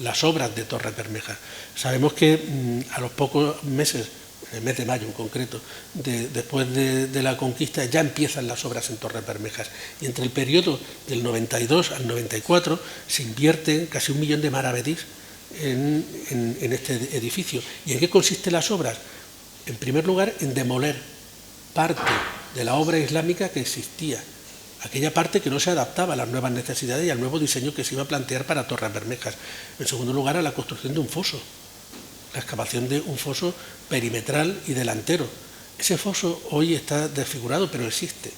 las obras de Torres Bermejas. Sabemos que a los pocos meses, en el mes de mayo en concreto, después de la conquista, ya empiezan las obras en Torres Bermejas. Y entre el periodo del 92 al 94 se invierten casi 1 millón de maravedís en este edificio. ¿Y en qué consisten las obras? En primer lugar, en demoler parte de la obra islámica que existía, aquella parte que no se adaptaba a las nuevas necesidades y al nuevo diseño que se iba a plantear para Torres Bermejas. En segundo lugar, a la construcción de un foso, la excavación de un foso perimetral y delantero. Ese foso hoy está desfigurado, pero existe.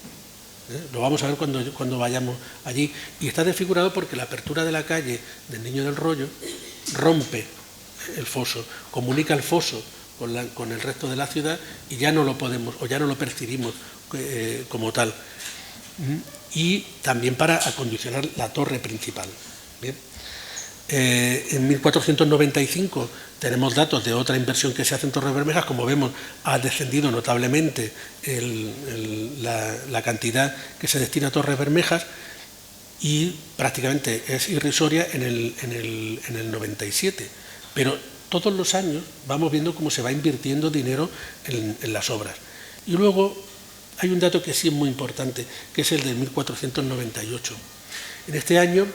Lo vamos a ver cuando vayamos allí. Y está desfigurado porque la apertura de la calle del Niño del Rollo rompe el foso, comunica el foso con el resto de la ciudad y ya no lo podemos o ya no lo percibimos como tal. Y también para acondicionar la torre principal. Bien. En 1495 tenemos datos de otra inversión que se hace en Torres Bermejas. Como vemos, ha descendido notablemente la cantidad que se destina a Torres Bermejas y prácticamente es irrisoria en el 97. Pero todos los años vamos viendo cómo se va invirtiendo dinero en las obras. Y luego hay un dato que sí es muy importante, que es el de 1498. En este año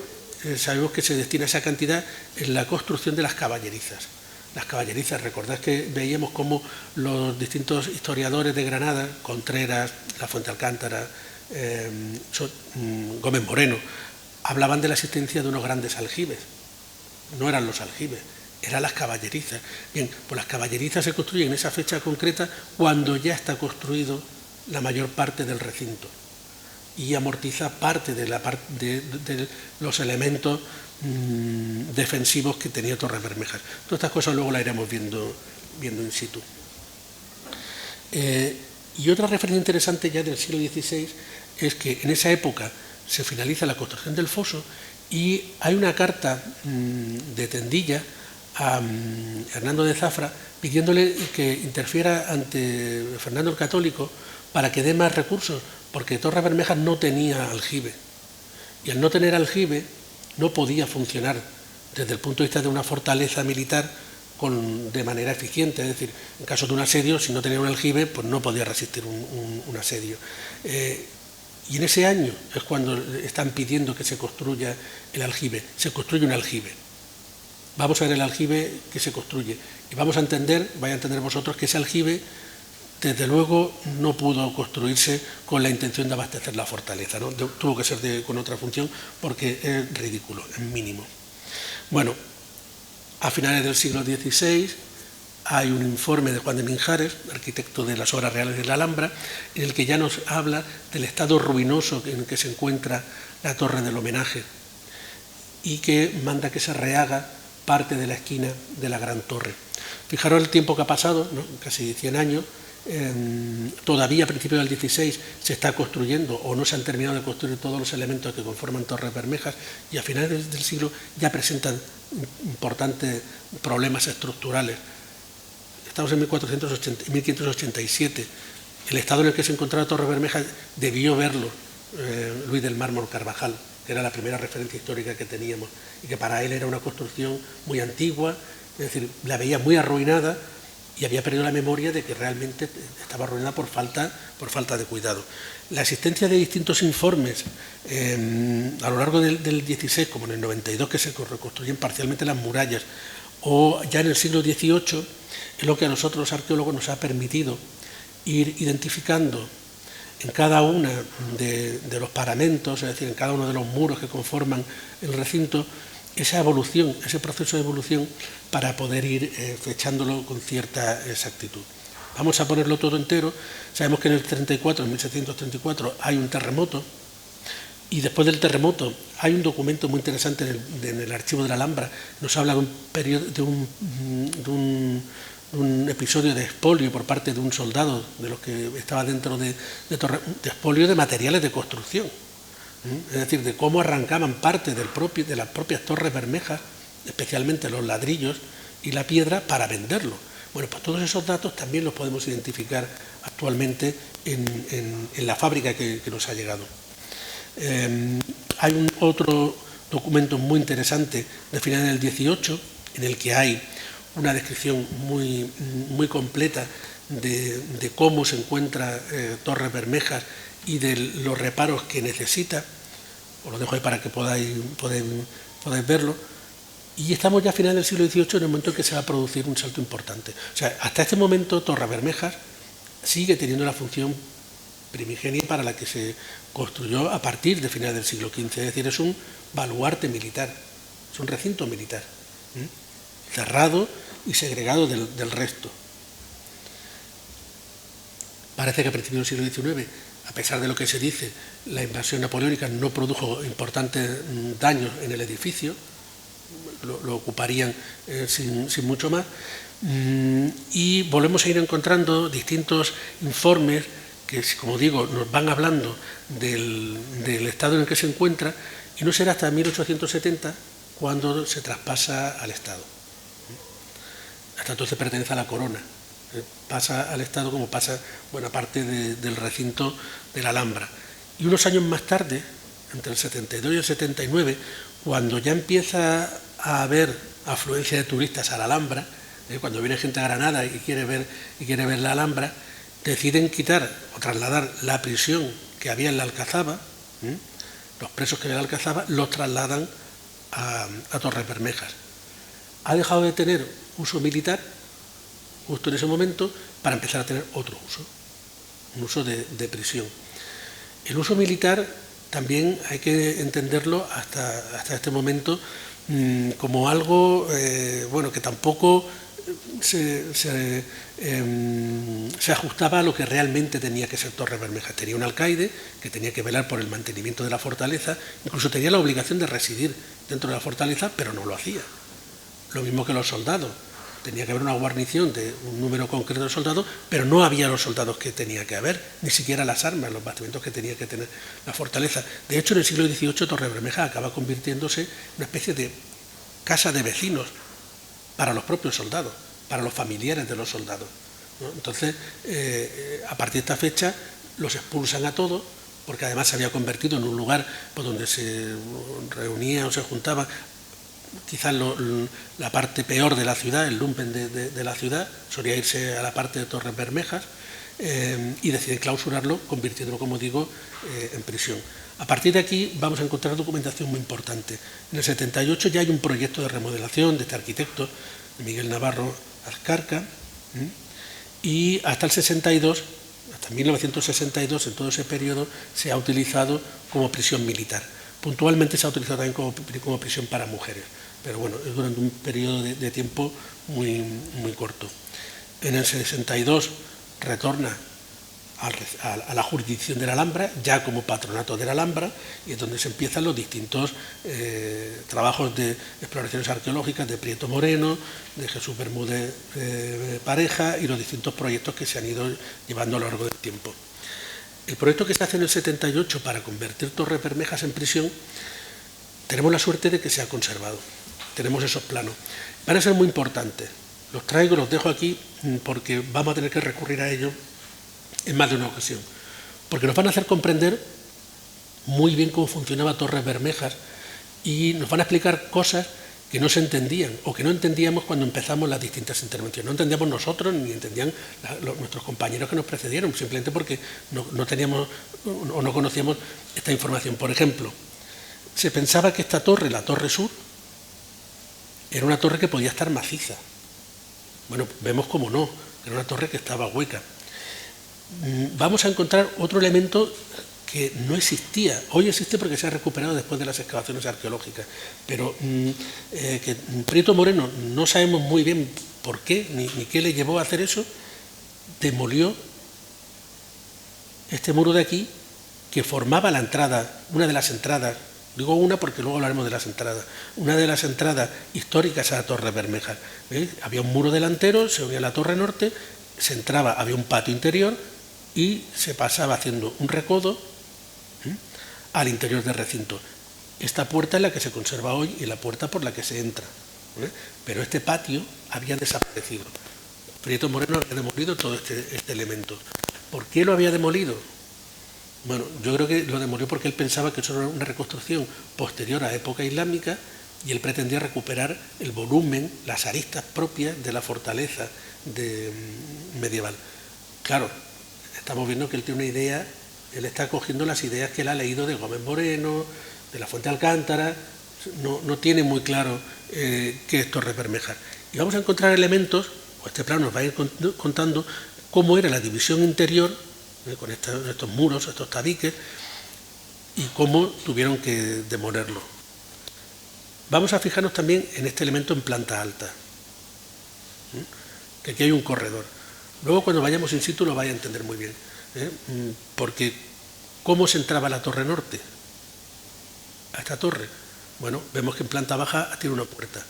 sabemos que se destina esa cantidad en la construcción de las caballerizas. Las caballerizas, recordad que veíamos cómo los distintos historiadores de Granada, Contreras, La Fuente Alcántara, Gómez Moreno, hablaban de la existencia de unos grandes aljibes. No eran los aljibes, eran las caballerizas. Bien, pues las caballerizas se construyen en esa fecha concreta cuando ya está construido la mayor parte del recinto y amortiza parte de los elementos defensivos que tenía Torres Bermejas. Todas estas cosas luego las iremos viendo in situ. Y otra referencia interesante ya del siglo XVI es que en esa época se finaliza la construcción del foso y hay una carta de Tendilla a Hernando de Zafra pidiéndole que interfiera ante Fernando el Católico para que dé más recursos, porque Torres Bermejas no tenía aljibe. Y al no tener aljibe no podía funcionar desde el punto de vista de una fortaleza militar de manera eficiente. Es decir, en caso de un asedio, si no tenía un aljibe, pues no podía resistir un asedio. Y en ese año es cuando están pidiendo que se construya el aljibe. Se construye un aljibe. Vamos a ver el aljibe que se construye. Y vaya a entender vosotros que ese aljibe, desde luego, no pudo construirse con la intención de abastecer la fortaleza, ¿no? Tuvo que ser con otra función porque es ridículo, es mínimo. Bueno, a finales del siglo XVI hay un informe de Juan de Minjares, arquitecto de las obras reales de la Alhambra, en el que ya nos habla del estado ruinoso en el que se encuentra la Torre del Homenaje y que manda que se rehaga parte de la esquina de la Gran Torre. Fijaros el tiempo que ha pasado, ¿no? Casi 100 años. Todavía a principios del XVI se está construyendo o no se han terminado de construir todos los elementos que conforman Torres Bermejas y a finales del siglo ya presentan importantes problemas estructurales. Estamos en 1587. El estado en el que se encontraba Torres Bermejas debió verlo Luis del Mármol Carvajal, que era la primera referencia histórica que teníamos y que para él era una construcción muy antigua, es decir, la veía muy arruinada y había perdido la memoria de que realmente estaba arruinada por falta de cuidado. La existencia de distintos informes a lo largo del XVI, como en el 92, que se reconstruyen parcialmente las murallas, o ya en el siglo XVIII, es lo que a nosotros los arqueólogos nos ha permitido ir identificando en cada uno de los paramentos, es decir, en cada uno de los muros que conforman el recinto, esa evolución, ese proceso de evolución para poder ir fechándolo con cierta exactitud. Vamos a ponerlo todo entero. Sabemos que en el 34, en 1734, hay un terremoto y después del terremoto hay un documento muy interesante en el archivo de la Alhambra. Nos habla de un episodio de expolio por parte de un soldado de los que estaba dentro de expolio de materiales de construcción. Es decir, de cómo arrancaban parte de las propias Torres Bermejas, especialmente los ladrillos y la piedra, para venderlo. Bueno, pues todos esos datos también los podemos identificar actualmente en la fábrica que nos ha llegado. Hay otro documento muy interesante de finales del XVIII, en el que hay una descripción muy completa de cómo se encuentra Torres Bermejas y de los reparos que necesita. Os lo dejo ahí para que podáis verlo. Y estamos ya a finales del siglo XVIII, en el momento en que se va a producir un salto importante. O sea, hasta este momento Torres Bermejas sigue teniendo la función primigenia para la que se construyó a partir de finales del siglo XV. Es decir, es un baluarte militar, es un recinto militar, cerrado y segregado del resto. Parece que a principios del siglo XIX, a pesar de lo que se dice, la invasión napoleónica no produjo importantes daños en el edificio, lo ocuparían sin mucho más, y volvemos a ir encontrando distintos informes que, como digo, nos van hablando del estado en el que se encuentra, y no será hasta 1870 cuando se traspasa al Estado. hasta entonces pertenece a la corona. Pasa al Estado como pasa buena parte del recinto de la Alhambra. Y unos años más tarde, entre el 72 y el 79, cuando ya empieza a haber afluencia de turistas a la Alhambra, cuando viene gente a Granada y quiere ver la Alhambra, deciden quitar o trasladar la prisión que había en la Alcazaba, los presos que había en la Alcazaba los trasladan a Torres Bermejas. Ha dejado de tener uso militar justo en ese momento para empezar a tener otro uso, un uso de prisión. El uso militar también hay que entenderlo hasta este momento como algo bueno, que tampoco se ajustaba a lo que realmente tenía que ser Torres Bermejas. Tenía un alcaide que tenía que velar por el mantenimiento de la fortaleza, incluso tenía la obligación de residir dentro de la fortaleza, pero no lo hacía. Lo mismo que los soldados. Tenía que haber una guarnición de un número concreto de soldados, pero no había los soldados que tenía que haber, ni siquiera las armas, los bastimentos que tenía que tener la fortaleza. De hecho, en el siglo XVIII Torres Bermejas acaba convirtiéndose en una especie de casa de vecinos para los propios soldados, para los familiares de los soldados, ¿no? Entonces, a partir de esta fecha, los expulsan a todos, porque además se había convertido en un lugar pues, donde se reunía o se juntaba quizás la parte peor de la ciudad, el lumpen de la ciudad, solía irse a la parte de Torres Bermejas y deciden clausurarlo, convirtiéndolo, como digo, en prisión. A partir de aquí vamos a encontrar documentación muy importante. En el 78 ya hay un proyecto de remodelación de este arquitecto, Miguel Navarro Azcarca, y hasta el 62, hasta 1962, en todo ese periodo, se ha utilizado como prisión militar. Puntualmente se ha utilizado también como prisión para mujeres, pero bueno, es durante un periodo de tiempo muy corto. En el 62 retorna a la jurisdicción de la Alhambra, ya como patronato de la Alhambra, y es donde se empiezan los distintos trabajos de exploraciones arqueológicas de Prieto Moreno, de Jesús Bermúdez Pareja, y los distintos proyectos que se han ido llevando a lo largo del tiempo. El proyecto que se hace en el 78 para convertir Torres Bermejas en prisión, tenemos la suerte de que se ha conservado. Tenemos esos planos. Van a ser muy importantes. Los traigo, los dejo aquí, porque vamos a tener que recurrir a ellos en más de una ocasión. Porque nos van a hacer comprender muy bien cómo funcionaba Torres Bermejas y nos van a explicar cosas que no se entendían o que no entendíamos cuando empezamos las distintas intervenciones. No entendíamos nosotros ni entendían nuestros compañeros que nos precedieron, simplemente porque no teníamos o no conocíamos esta información. Por ejemplo, se pensaba que esta torre, la Torre Sur, era una torre que podía estar maciza. Bueno, vemos como no, era una torre que estaba hueca. Vamos a encontrar otro elemento que no existía. Hoy existe porque se ha recuperado después de las excavaciones arqueológicas, pero que Prieto Moreno, no sabemos muy bien por qué ni qué le llevó a hacer eso, demolió este muro de aquí que formaba la entrada, una de las entradas, digo una porque luego hablaremos de las entradas, una de las entradas históricas a la Torre Bermejas. ¿Veis? Había un muro delantero, se unía a la Torre Norte, se entraba, había un patio interior y se pasaba haciendo un recodo al interior del recinto. Esta puerta es la que se conserva hoy y la puerta por la que se entra. Pero este patio había desaparecido. Prieto Moreno había demolido todo este elemento. ¿Por qué lo había demolido? Bueno, yo creo que lo demolió porque él pensaba que eso era una reconstrucción posterior a época islámica y él pretendía recuperar el volumen, las aristas propias de la fortaleza medieval. Claro, estamos viendo que él tiene una idea, él está cogiendo las ideas que él ha leído de Gómez Moreno, de la Fuente de Alcántara, no tiene muy claro qué es Torres Bermejas. Y vamos a encontrar elementos, o este plano nos va a ir contando cómo era la división interior, con estos muros, estos tabiques, y cómo tuvieron que demolerlo. Vamos a fijarnos también en este elemento en planta alta, que aquí hay un corredor. Luego cuando vayamos in situ lo vais a entender muy bien, porque ¿cómo se entraba a la torre norte? A esta torre. Bueno, vemos que en planta baja tiene una puerta.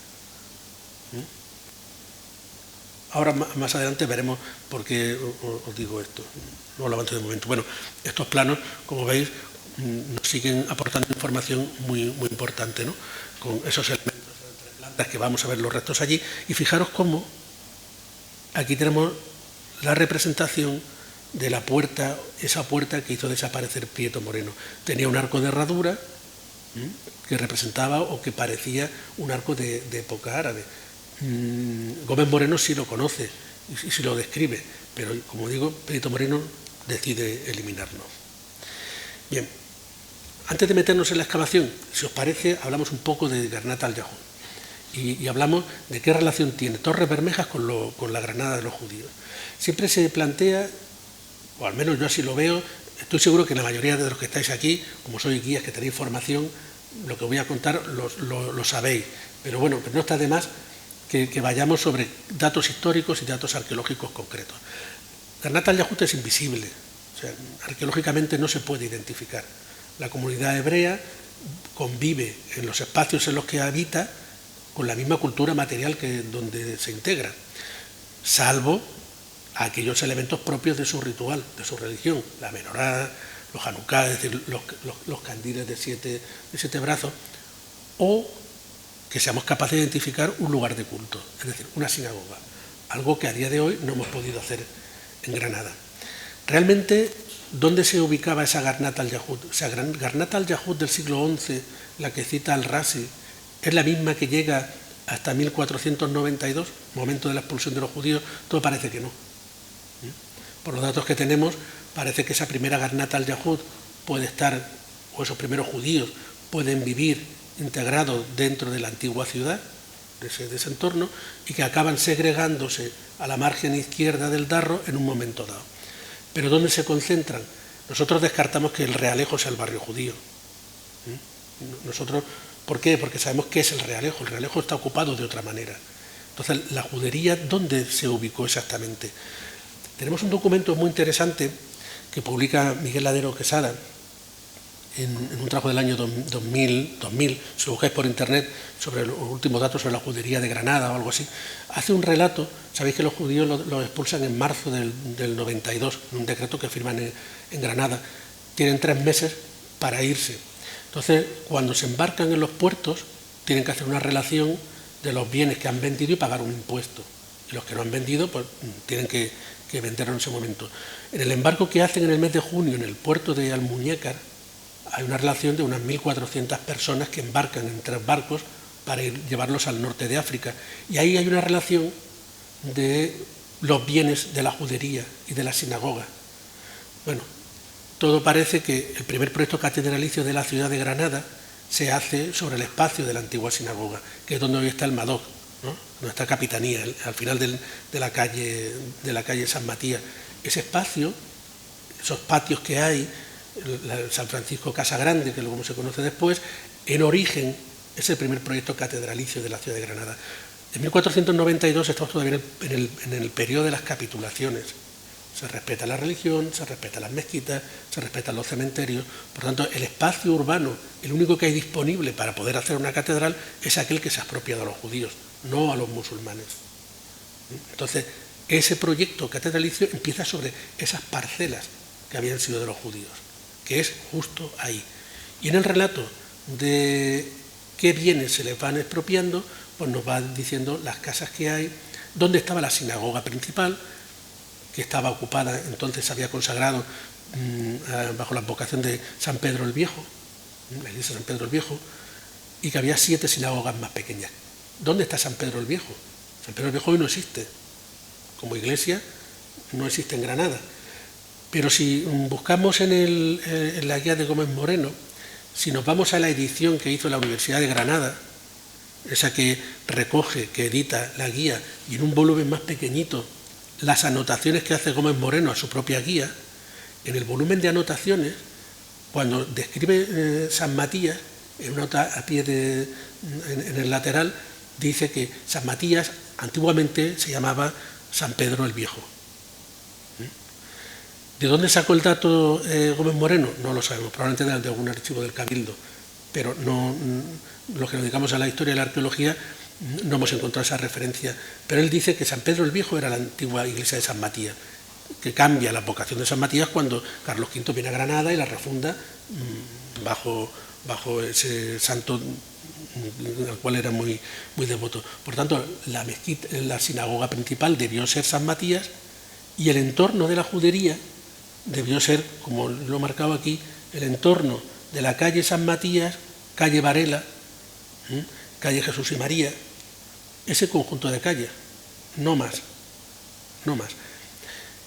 Ahora más adelante veremos por qué os digo esto. No lo avanzo de momento. Bueno, estos planos, como veis, nos siguen aportando información muy importante, ¿no? Con esos elementos entre plantas que vamos a ver los restos allí. Y fijaros cómo aquí tenemos la representación de la puerta, esa puerta que hizo desaparecer Prieto Moreno. Tenía un arco de herradura que representaba o que parecía un arco de época árabe. Gómez Moreno sí lo conoce y sí lo describe, pero como digo, Prieto Moreno decide eliminarlo. Bien, antes de meternos en la excavación, si os parece, hablamos un poco de Garnat al-Yahud y hablamos de qué relación tiene Torres Bermejas con la Granada de los judíos. Siempre se plantea, o al menos yo así lo veo, estoy seguro que la mayoría de los que estáis aquí, como sois guías que tenéis formación, lo que voy a contar lo sabéis, pero bueno, no está de más que vayamos sobre datos históricos y datos arqueológicos concretos. Garnat al-Yahud es invisible, o sea, arqueológicamente no se puede identificar. La comunidad hebrea convive en los espacios en los que habita con la misma cultura material que donde se integra, salvo aquellos elementos propios de su ritual, de su religión, la menorá, los hanukkah, es decir, los candiles de siete brazos, o que seamos capaces de identificar un lugar de culto, es decir, una sinagoga, algo que a día de hoy no hemos podido hacer en Granada. Realmente, ¿dónde se ubicaba esa Garnat al-Yahud? O sea, Garnat al-Yahud del siglo XI, la que cita al-Razi, ¿es la misma que llega hasta 1492, momento de la expulsión de los judíos? Todo parece que no. Por los datos que tenemos, parece que esa primera Garnat al-Yahud puede estar, o esos primeros judíos pueden vivir integrados dentro de la antigua ciudad, de ese entorno, y que acaban segregándose a la margen izquierda del Darro en un momento dado. Pero ¿dónde se concentran? Nosotros descartamos que el Realejo sea el barrio judío. Nosotros, ¿por qué? Porque sabemos qué es el Realejo. El Realejo está ocupado de otra manera. Entonces, la judería, ¿dónde se ubicó exactamente? Tenemos un documento muy interesante que publica Miguel Ladero Quesada en un trabajo del año 2000, si lo buscáis por internet, sobre los últimos datos sobre la judería de Granada o algo así. Hace un relato, sabéis que los judíos los expulsan en marzo del 92, en un decreto que firman en Granada. Tienen 3 meses para irse. Entonces, cuando se embarcan en los puertos, tienen que hacer una relación de los bienes que han vendido y pagar un impuesto. Y los que no han vendido, pues tienen que venderlo en ese momento. En el embarco que hacen en el mes de junio en el puerto de Almuñécar, hay una relación de unas 1.400 personas que embarcan en 3 barcos para llevarlos al norte de África. Y ahí hay una relación de los bienes de la judería y de la sinagoga. Bueno, todo parece que el primer proyecto catedralicio de la ciudad de Granada se hace sobre el espacio de la antigua sinagoga, que es donde hoy está el Madoc, ¿no? Nuestra capitanía, al final de la calle San Matías. Ese espacio, esos patios que hay, San Francisco Casa Grande, que luego se conoce después, en origen es el primer proyecto catedralicio de la ciudad de Granada. En 1492 estamos todavía en el periodo de las capitulaciones. Se respeta la religión, se respetan las mezquitas, se respetan los cementerios. Por tanto, el espacio urbano, el único que hay disponible para poder hacer una catedral, es aquel que se ha apropiado a los judíos, no a los musulmanes. Entonces, ese proyecto catedralicio empieza sobre esas parcelas que habían sido de los judíos, que es justo ahí. Y en el relato de qué bienes se les van expropiando, pues nos va diciendo las casas que hay, dónde estaba la sinagoga principal, que estaba ocupada, entonces se había consagrado bajo la advocación de San Pedro el Viejo, la iglesia de San Pedro el Viejo, y que había 7 sinagogas más pequeñas. ¿Dónde está San Pedro el Viejo? San Pedro el Viejo hoy no existe. Como iglesia no existe en Granada. Pero si buscamos en la guía de Gómez Moreno, si nos vamos a la edición que hizo la Universidad de Granada, esa que recoge, que edita la guía, y en un volumen más pequeñito, las anotaciones que hace Gómez Moreno a su propia guía, en el volumen de anotaciones, cuando describe San Matías, en una nota a pie en el lateral, dice que San Matías antiguamente se llamaba San Pedro el Viejo. ¿De dónde sacó el dato Gómez Moreno? No lo sabemos, probablemente de algún archivo del Cabildo, pero no, los que nos dedicamos a la historia y la arqueología no hemos encontrado esa referencia. Pero él dice que San Pedro el Viejo era la antigua iglesia de San Matías, que cambia la vocación de San Matías cuando Carlos V viene a Granada y la refunda bajo ese santo al cual era muy devoto. Por tanto, la sinagoga principal debió ser San Matías, y el entorno de la judería debió ser, como lo he marcado aquí, el entorno de la calle San Matías, calle Varela, calle Jesús y María, ese conjunto de calles, no más.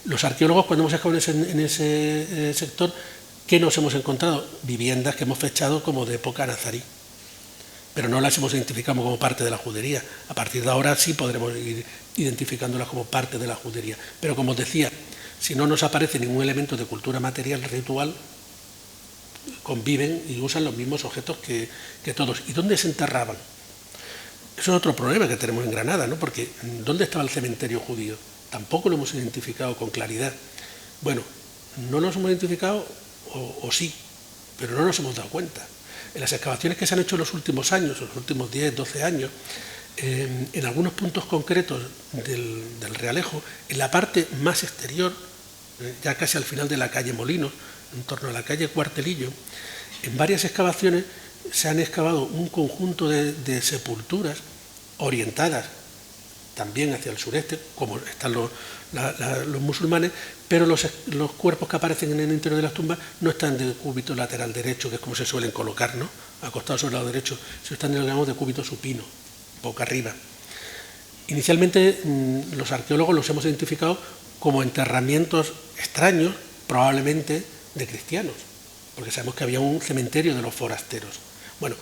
Los arqueólogos, cuando hemos excavado en ese sector, ¿qué nos hemos encontrado? Viviendas que hemos fechado como de época nazarí, pero no las hemos identificado como parte de la judería. A partir de ahora sí podremos ir identificándolas como parte de la judería. Pero como os decía, si no nos aparece ningún elemento de cultura material ritual, conviven y usan los mismos objetos que todos. ¿Y dónde se enterraban? Eso es otro problema que tenemos en Granada, ¿no? Porque ¿dónde estaba el cementerio judío? Tampoco lo hemos identificado con claridad. Bueno, no nos hemos identificado, o sí, pero no nos hemos dado cuenta. En las excavaciones que se han hecho en los últimos años, los últimos 10, 12 años, en algunos puntos concretos del Realejo, en la parte más exterior, ya casi al final de la calle Molinos, en torno a la calle Cuartelillo, en varias excavaciones se han excavado un conjunto de sepulturas orientadas también hacia el sureste, como están los musulmanes, pero los cuerpos que aparecen en el interior de las tumbas no están de cúbito lateral derecho, que es como se suelen colocar, ¿no? Acostados sobre el lado derecho, sino están, digamos, de cúbito supino, boca arriba. Inicialmente los arqueólogos los hemos identificado como enterramientos extraños, probablemente de cristianos, porque sabemos que había un cementerio de los forasteros. Bueno,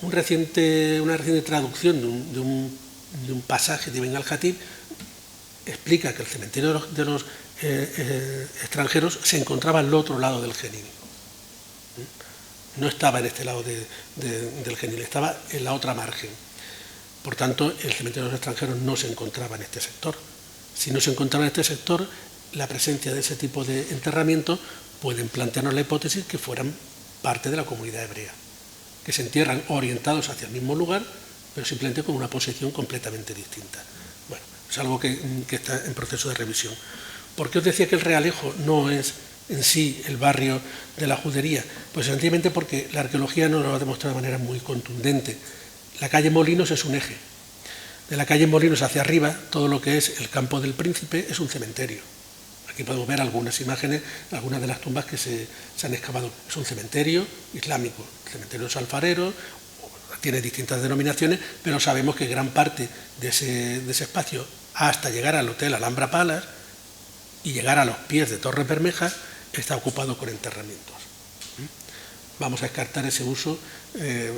una reciente traducción de un pasaje de Ibn al-Jatib explica que el cementerio de los extranjeros se encontraba al otro lado del Genil. No estaba en este lado del Genil, estaba en la otra margen. Por tanto, el cementerio de los extranjeros no se encontraba en este sector. Si no se encontraba en este sector, la presencia de ese tipo de enterramientos pueden plantearnos la hipótesis que fueran parte de la comunidad hebrea, que se entierran orientados hacia el mismo lugar, pero simplemente con una posición completamente distinta. Bueno, es algo que está en proceso de revisión. ¿Por qué os decía que el Realejo no es en sí el barrio de la judería? Pues sencillamente porque la arqueología nos lo ha demostrado de manera muy contundente. La calle Molinos es un eje. De la calle Molinos hacia arriba, todo lo que es el Campo del Príncipe es un cementerio. Aquí podemos ver algunas imágenes, algunas de las tumbas que se han excavado. Es un cementerio islámico, el cementerio de los alfareros, tiene distintas denominaciones, pero sabemos que gran parte de ese espacio, hasta llegar al Hotel Alhambra Palace y llegar a los pies de Torres Bermejas, está ocupado con enterramientos. Vamos a descartar ese uso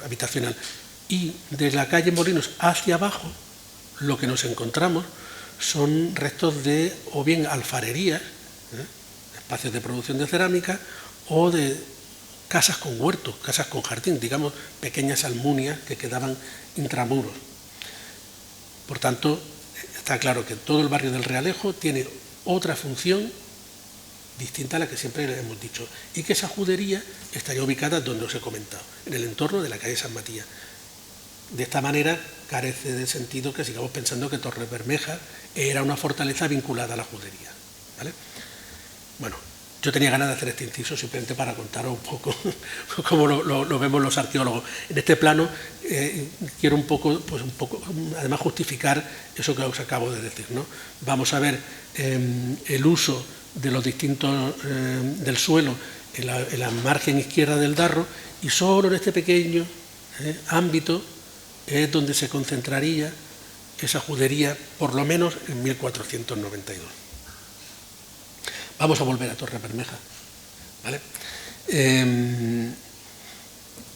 habitacional. Y de la calle Molinos hacia abajo, lo que nos encontramos son restos de, o bien alfarerías, espacios de producción de cerámica, o de casas con huertos, casas con jardín, digamos, pequeñas almunias que quedaban intramuros. Por tanto, está claro que todo el barrio del Realejo tiene otra función distinta a la que siempre le hemos dicho, y que esa judería estaría ubicada donde os he comentado, en el entorno de la calle San Matías. De esta manera carece de sentido que sigamos pensando que Torres Bermejas era una fortaleza vinculada a la judería, ¿vale? Bueno, yo tenía ganas de hacer este inciso simplemente para contaros un poco cómo lo vemos los arqueólogos. En este plano quiero un poco, además justificar eso que os acabo de decir, ¿no? Vamos a ver el uso de los distintos del suelo en la margen izquierda del Darro, y solo en este pequeño ámbito es donde se concentraría esa judería, por lo menos en 1492. Vamos a volver a Torres Bermejas, ¿vale?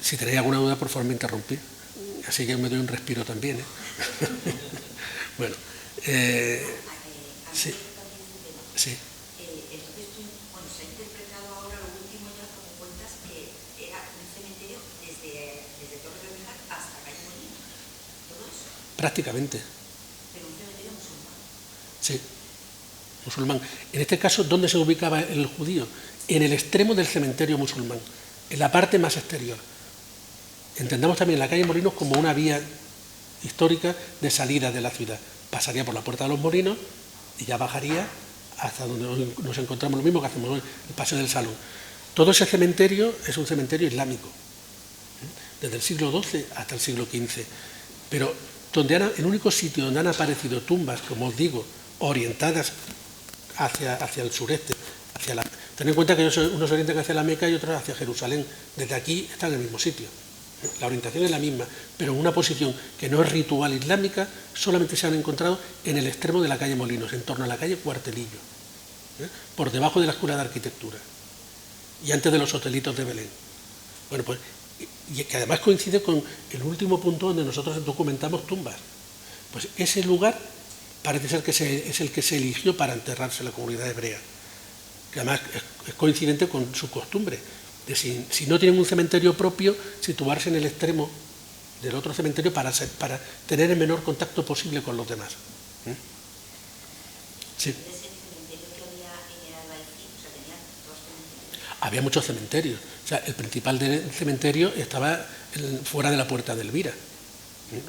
Si tenéis alguna duda, por favor me interrumpid, así que me doy un respiro también, ¿eh? Bueno, sí. Sí. Prácticamente. Pero un cementerio musulmán. Sí, musulmán. En este caso, ¿dónde se ubicaba el judío? En el extremo del cementerio musulmán, en la parte más exterior. Entendamos también la calle Molinos como una vía histórica de salida de la ciudad. Pasaría por la Puerta de los Molinos y ya bajaría hasta donde nos encontramos, lo mismo que hacemos hoy, el Paseo del Salón. Todo ese cementerio es un cementerio islámico. desde el siglo XII hasta el siglo XV. Pero el único sitio donde han aparecido tumbas, como os digo, orientadas hacia el sureste, ten en cuenta que unos orientan hacia la Meca y otros hacia Jerusalén. Desde aquí están en el mismo sitio. La orientación es la misma, pero en una posición que no es ritual islámica, solamente se han encontrado en el extremo de la calle Molinos, en torno a la calle Cuartelillo, por debajo de la Escuela de Arquitectura y antes de los hotelitos de Belén. Bueno, pues, y que además coincide con el último punto donde nosotros documentamos tumbas. Pues ese lugar parece ser que es el que se eligió para enterrarse la comunidad hebrea, que además es coincidente con su costumbre de si no tienen un cementerio propio, situarse en el extremo del otro cementerio para tener el menor contacto posible con los demás. Sí. Había muchos cementerios. O sea, el principal cementerio estaba fuera de la Puerta de Elvira.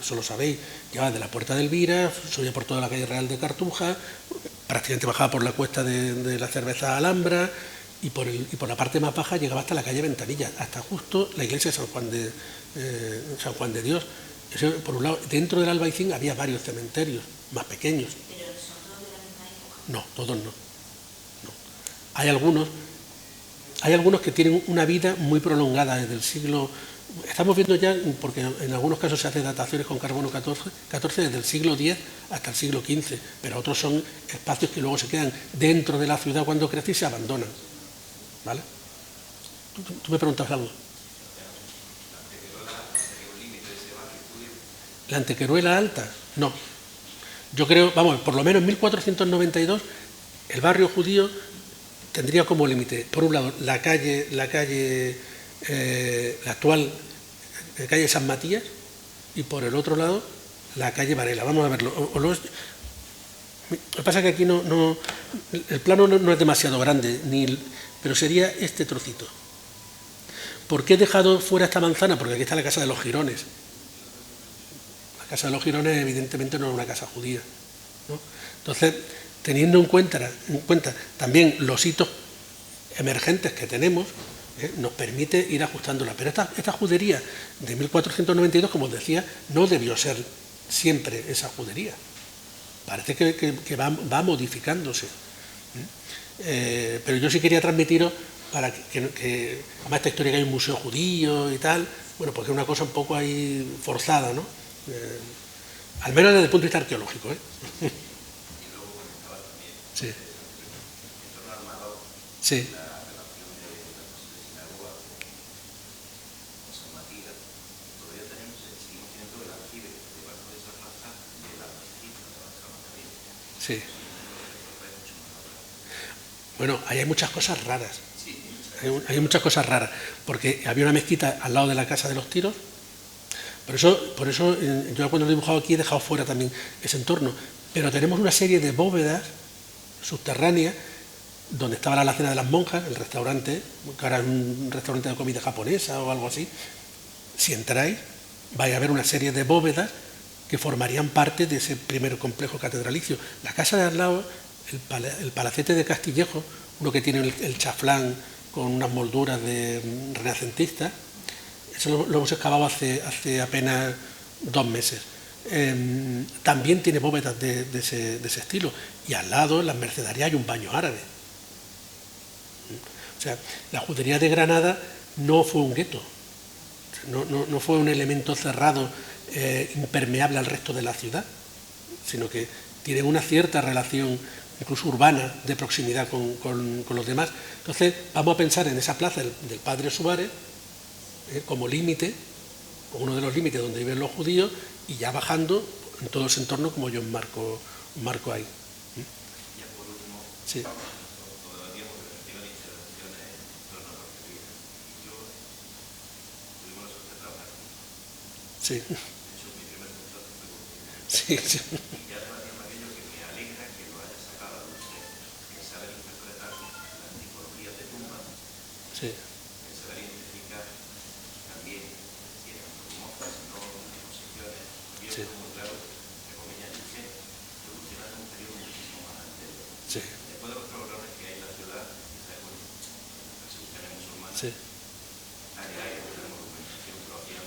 Eso lo sabéis. Llevaba de la Puerta de Elvira, subía por toda la calle Real de Cartuja, prácticamente bajaba por la cuesta de la Cerveza Alhambra y por la parte más baja llegaba hasta la calle Ventanilla, hasta justo la iglesia de San Juan de Dios. Eso, por un lado, dentro del Albaicín había varios cementerios más pequeños. ¿Pero son todos de la misma época? No, todos no. Hay algunos que tienen una vida muy prolongada desde el siglo... Estamos viendo ya, porque en algunos casos se hacen dataciones con carbono 14 desde el siglo X hasta el siglo XV, pero otros son espacios que luego se quedan dentro de la ciudad cuando crece y se abandonan. ¿Vale? ¿Tú me preguntas algo? ¿La Antequeruela Alta? No. Yo creo, vamos, por lo menos en 1492 el barrio judío tendría como límite, por un lado, la actual calle San Matías y por el otro lado la calle Varela. Vamos a verlo. Lo que pasa es que aquí el plano no es demasiado grande, pero sería este trocito. ¿Por qué he dejado fuera esta manzana? Porque aquí está la casa de los Girones. La casa de los Girones evidentemente no es una casa judía, ¿no? Entonces, teniendo en cuenta también los hitos emergentes que tenemos, nos permite ir ajustándola. Pero esta judería de 1492, como os decía, no debió ser siempre esa judería. Parece que va modificándose. Pero yo sí quería transmitiros para que además esta historia que hay un museo judío y tal, bueno, porque es una cosa un poco ahí forzada, ¿no? Al menos desde el punto de vista arqueológico, Sí. Sí. Sí. Bueno, ahí hay muchas cosas raras. Hay muchas cosas raras, porque había una mezquita al lado de la Casa de los Tiros. Por eso yo cuando lo he dibujado aquí he dejado fuera también ese entorno. Pero tenemos una serie de bóvedas subterráneas donde estaba la alacena de las monjas, el restaurante, que ahora es un restaurante de comida japonesa o algo así. Si entráis, vais a ver una serie de bóvedas que formarían parte de ese primer complejo catedralicio. La casa de al lado, el palacete de Castillejo, uno que tiene el chaflán con unas molduras de renacentistas, eso lo hemos excavado hace apenas 2 meses. También tiene bóvedas de ese estilo, y al lado, en las Mercedarias, hay un baño árabe. O sea, la judería de Granada no fue un gueto, no fue un elemento cerrado, impermeable al resto de la ciudad, sino que tiene una cierta relación incluso urbana de proximidad con los demás. Entonces vamos a pensar en esa plaza del Padre Suárez como límite, como uno de los límites donde viven los judíos, y ya bajando en todo ese entorno como yo marco ahí. Ya por último, sí. Todo el tiempo que recibo de intervenciones en torno a los que viven. Yo tuvimos la suerte de trabajar con Sí. de hecho, mi primer contrato fue con Sí. y ya relacionado aquello que me alegra que lo haya sacado a luz, que saber interpretar las tipologías de tumbas, Sí. que saber identificar también si eran mofas, no composiciones. Y Sí. eso muy claro, que comillas dice, evolucionando en un periodo muchísimo más anterior. Sí. Después de los problemas que hay en la ciudad, quizás con las religiones musulmanas, Sí. hay una documentación que lo hacían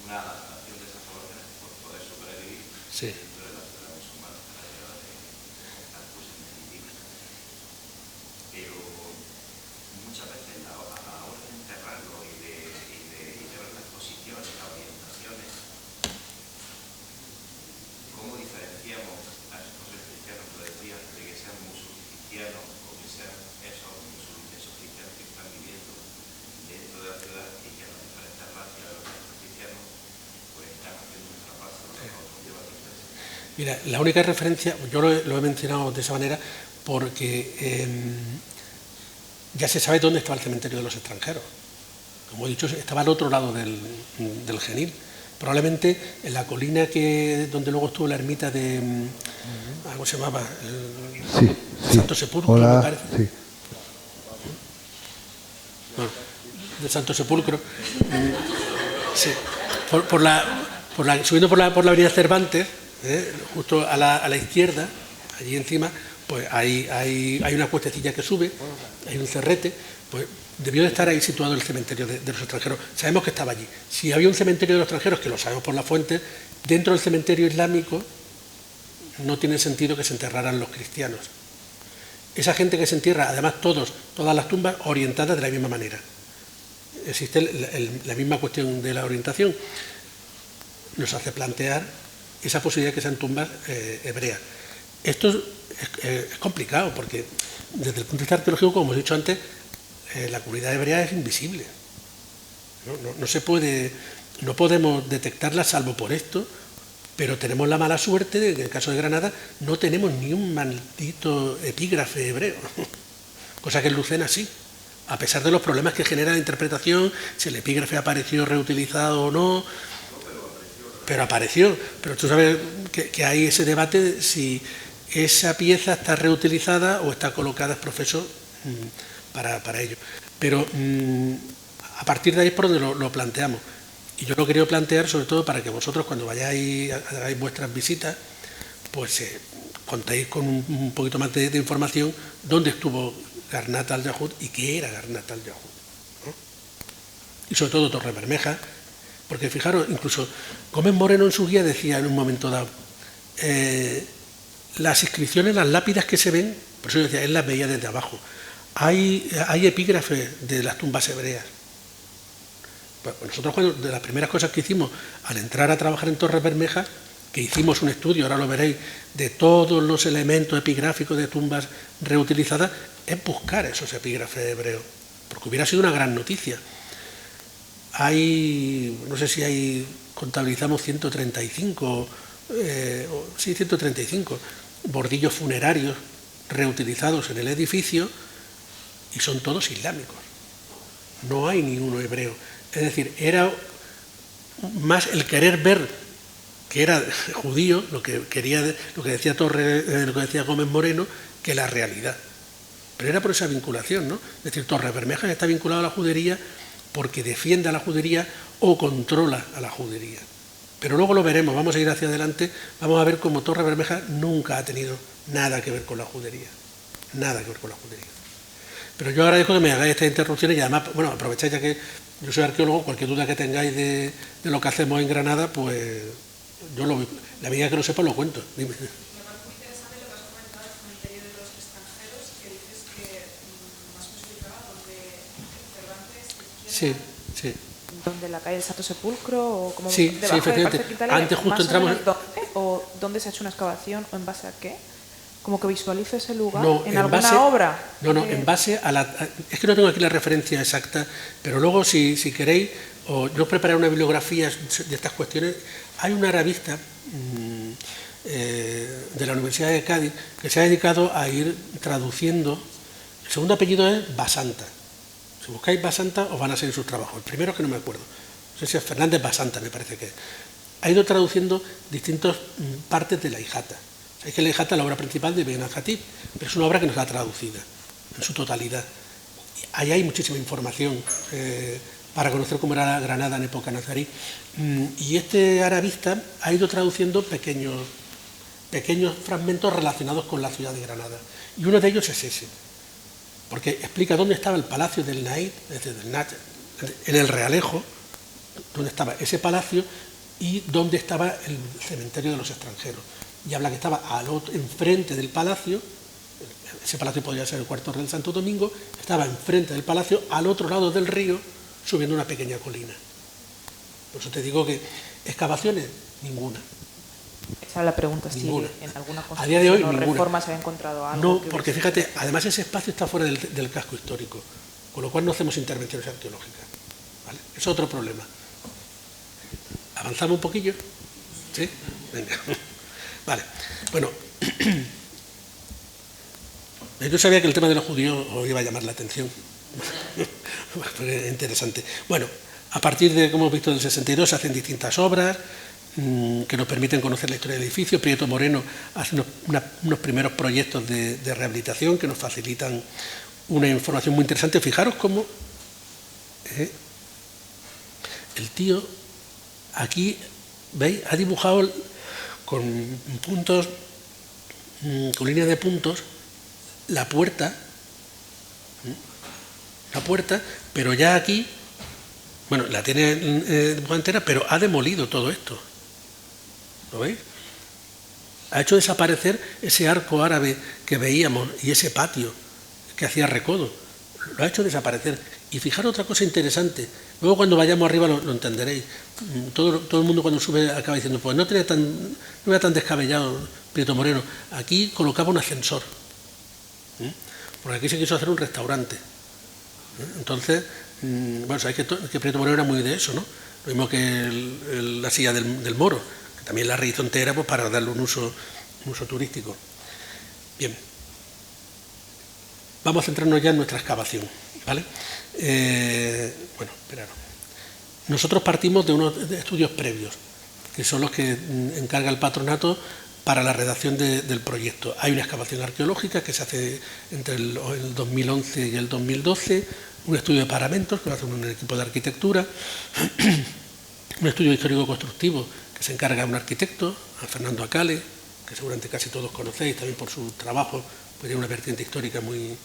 una adaptación de esas poblaciones por poder sobrevivir Sí. dentro de la ciudad musulmana a la llegada de Al-Quds en definitiva. Pero muchas veces a la hora de enterrarlo y de ver las posiciones, las orientaciones, ¿cómo diferenciamos a esos cristianos, lo decía, de que sean musulmanes o que sean esos cristianos que están viviendo dentro de la ciudad y que a las diferentes razas de los cristianos pues están haciendo un trapazo a los lleva a ustedes? Mira, la única referencia, yo lo he mencionado de esa manera porque ya se sabe dónde estaba el cementerio de los extranjeros. Como he dicho, estaba al otro lado del Genil. Probablemente en la colina donde luego estuvo la ermita de... ¿cómo se llamaba? Sí. Santo Sepulcro, Hola, me parece. sí. Bueno, de Santo Sepulcro. Sí. Subiendo por la avenida Cervantes, justo a la izquierda, allí encima, pues hay una cuestecilla que sube, hay un cerrete, pues debió de estar ahí situado el cementerio de los extranjeros. Sabemos que estaba allí. Si había un cementerio de los extranjeros, que lo sabemos por la fuente, dentro del cementerio islámico no tiene sentido que se enterraran los cristianos. Esa gente que se entierra, además todas las tumbas orientadas de la misma manera. Existe la misma cuestión de la orientación. Nos hace plantear esa posibilidad de que sean tumbas hebreas. Esto es complicado porque desde el punto de vista arqueológico, como hemos dicho antes, la comunidad hebrea es invisible. No podemos detectarla salvo por esto, pero tenemos la mala suerte de que en el caso de Granada no tenemos ni un maldito epígrafe hebreo, cosa que en Lucena sí, a pesar de los problemas que genera la interpretación, si el epígrafe apareció reutilizado o no, pero apareció. Pero tú sabes que hay ese debate de si esa pieza está reutilizada o está colocada ex profeso para ello. Pero a partir de ahí es por donde lo planteamos. Y yo lo quería plantear sobre todo para que vosotros cuando vayáis, hagáis vuestras visitas, pues contéis con un poquito más de información dónde estuvo Garnat al-Yahud y qué era Garnat al-Yahud, ¿no? Y sobre todo Torre Bermeja, porque fijaros, incluso Gómez Moreno en su guía decía en un momento dado, las inscripciones, las lápidas que se ven, por eso yo decía, él las veía desde abajo. Hay epígrafes de las tumbas hebreas. Pues nosotros de las primeras cosas que hicimos al entrar a trabajar en Torre Bermeja, que hicimos un estudio, ahora lo veréis, de todos los elementos epigráficos de tumbas reutilizadas, es buscar esos epígrafes hebreos, porque hubiera sido una gran noticia. No sé si contabilizamos 135 bordillos funerarios reutilizados en el edificio y son todos islámicos. No hay ni uno hebreo. Es decir, era más el querer ver que era judío, lo que decía lo que decía Gómez Moreno, que la realidad. Pero era por esa vinculación, ¿no? Es decir, Torre Bermeja está vinculado a la judería porque defiende a la judería o controla a la judería. Pero luego lo veremos, vamos a ir hacia adelante, vamos a ver cómo Torre Bermeja nunca ha tenido nada que ver con la judería. Nada que ver con la judería. Pero yo agradezco que me hagáis estas interrupciones y además, bueno, aprovecháis ya que yo soy arqueólogo, cualquier duda que tengáis de lo que hacemos en Granada, pues yo la medida que lo sepa lo cuento. Dime. Me parece muy interesante lo que has comentado del cementerio de los extranjeros, que dices que más especificaba donde Cervantes... Sí, sí. ¿Donde la calle del Santo Sepulcro o como sí, debajo sí, efectivamente. del Parque Quintana, Antes justo entramos... ¿O dónde se ha hecho una excavación o en base a qué? Como que visualice ese lugar en alguna base, obra. No, en base a es que no tengo aquí la referencia exacta, pero luego si queréis, yo os prepararé una bibliografía de estas cuestiones. Hay una arabista de la Universidad de Cádiz que se ha dedicado a ir traduciendo. El segundo apellido es Basanta. Si buscáis Basanta os van a salir sus trabajos. El primero es que no me acuerdo. No sé si es Fernández Basanta, me parece que es. Ha ido traduciendo distintas partes de la Hijata. Es que la Hijata, la obra principal de Ben al-Khatib, pero es una obra que no está traducida en su totalidad. Ahí hay muchísima información para conocer cómo era Granada en época nazarí. Y este arabista ha ido traduciendo pequeños fragmentos relacionados con la ciudad de Granada. Y uno de ellos es ese, porque explica dónde estaba el palacio del Naid, en el Realejo, dónde estaba ese palacio y dónde estaba el cementerio de los extranjeros. Y habla que estaba enfrente del palacio, ese palacio podría ser el Cuarto del Santo Domingo, estaba enfrente del palacio, al otro lado del río, subiendo una pequeña colina. Por eso te digo que excavaciones, ninguna. Esa es la pregunta, si Ninguna. en alguna A día de hoy, construcción o ninguna. reforma se había encontrado algo. No, que porque hubiese- fíjate, además ese espacio está fuera del casco histórico, con lo cual no hacemos intervenciones arqueológicas. ¿Vale? Es otro problema. ¿Avanzamos un poquillo? ¿Sí? Venga. Vale. Bueno, yo sabía que el tema de los judíos os iba a llamar la atención. Porque es interesante. Bueno, a partir de, como hemos visto, del 62 se hacen distintas obras que nos permiten conocer la historia del edificio. Prieto Moreno hace unos primeros proyectos de rehabilitación que nos facilitan una información muy interesante. Fijaros cómo el tío aquí, ¿veis? Ha dibujado con puntos, con líneas de puntos, la puerta, pero ya aquí, bueno, la tiene dibujada entera, pero ha demolido todo esto. ¿Lo veis? Ha hecho desaparecer ese arco árabe que veíamos y ese patio que hacía recodo. Lo ha hecho desaparecer. Y fijaros otra cosa interesante. Luego cuando vayamos arriba lo entenderéis. Todo el mundo cuando sube acaba diciendo, pues no era tan descabellado Prieto Moreno. Aquí colocaba un ascensor. Porque aquí se quiso hacer un restaurante. Entonces, bueno, sabéis que Prieto Moreno era muy de eso, ¿no? Lo mismo que la silla del Moro, que también la rehizo entera pues, para darle un uso turístico. Bien. Vamos a centrarnos ya en nuestra excavación, ¿vale? Bueno, esperaros. Nosotros partimos de unos estudios previos, que son los que encarga el patronato para la redacción del proyecto. Hay una excavación arqueológica que se hace entre el 2011 y el 2012, un estudio de paramentos que lo hace un equipo de arquitectura, un estudio histórico-constructivo que se encarga un arquitecto, a Fernando Acale, que seguramente casi todos conocéis, también por su trabajo, pues tiene una vertiente histórica muy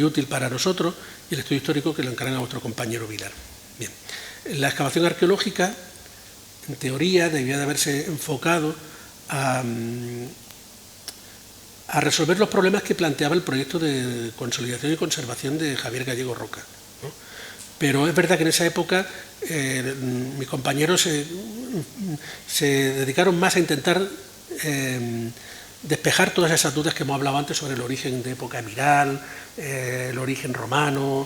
útil para nosotros, y el estudio histórico que lo encarga vuestro compañero Vilar. Bien. La excavación arqueológica, en teoría, debía de haberse enfocado a resolver los problemas que planteaba el proyecto de consolidación y conservación de Javier Gallego Roca, ¿no? Pero es verdad que en esa época mis compañeros se dedicaron más a intentar despejar todas esas dudas que hemos hablado antes sobre el origen de época emiral, el origen romano,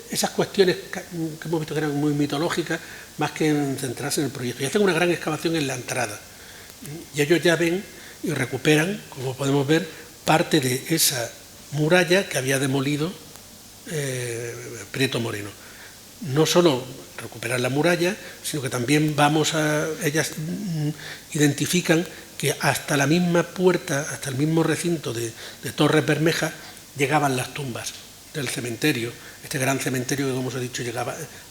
esas cuestiones que hemos visto que eran muy mitológicas, más que en centrarse en el proyecto. Y hacen una gran excavación en la entrada. Y ellos ya ven y recuperan, como podemos ver, parte de esa muralla que había demolido Prieto Moreno. No solo recuperar la muralla, sino que también ellas identifican que hasta la misma puerta, hasta el mismo recinto de Torres Bermejas, llegaban las tumbas del cementerio, este gran cementerio que, como os he dicho,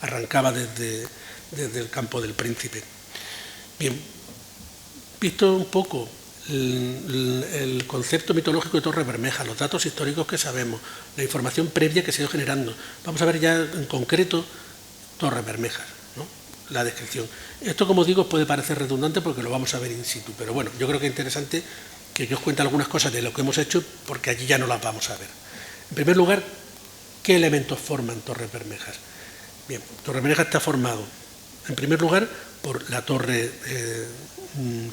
arrancaba desde el Campo del Príncipe. Bien, visto un poco el concepto mitológico de Torres Bermejas, los datos históricos que sabemos, la información previa que se ha ido generando, vamos a ver ya en concreto Torres Bermejas, ¿no? La descripción. Esto, como digo, puede parecer redundante porque lo vamos a ver in situ, pero bueno, yo creo que es interesante que yo os cuente algunas cosas de lo que hemos hecho, porque allí ya no las vamos a ver. En primer lugar, ¿qué elementos forman Torres Bermejas? Bien, Torres Bermejas está formado, en primer lugar, por la torre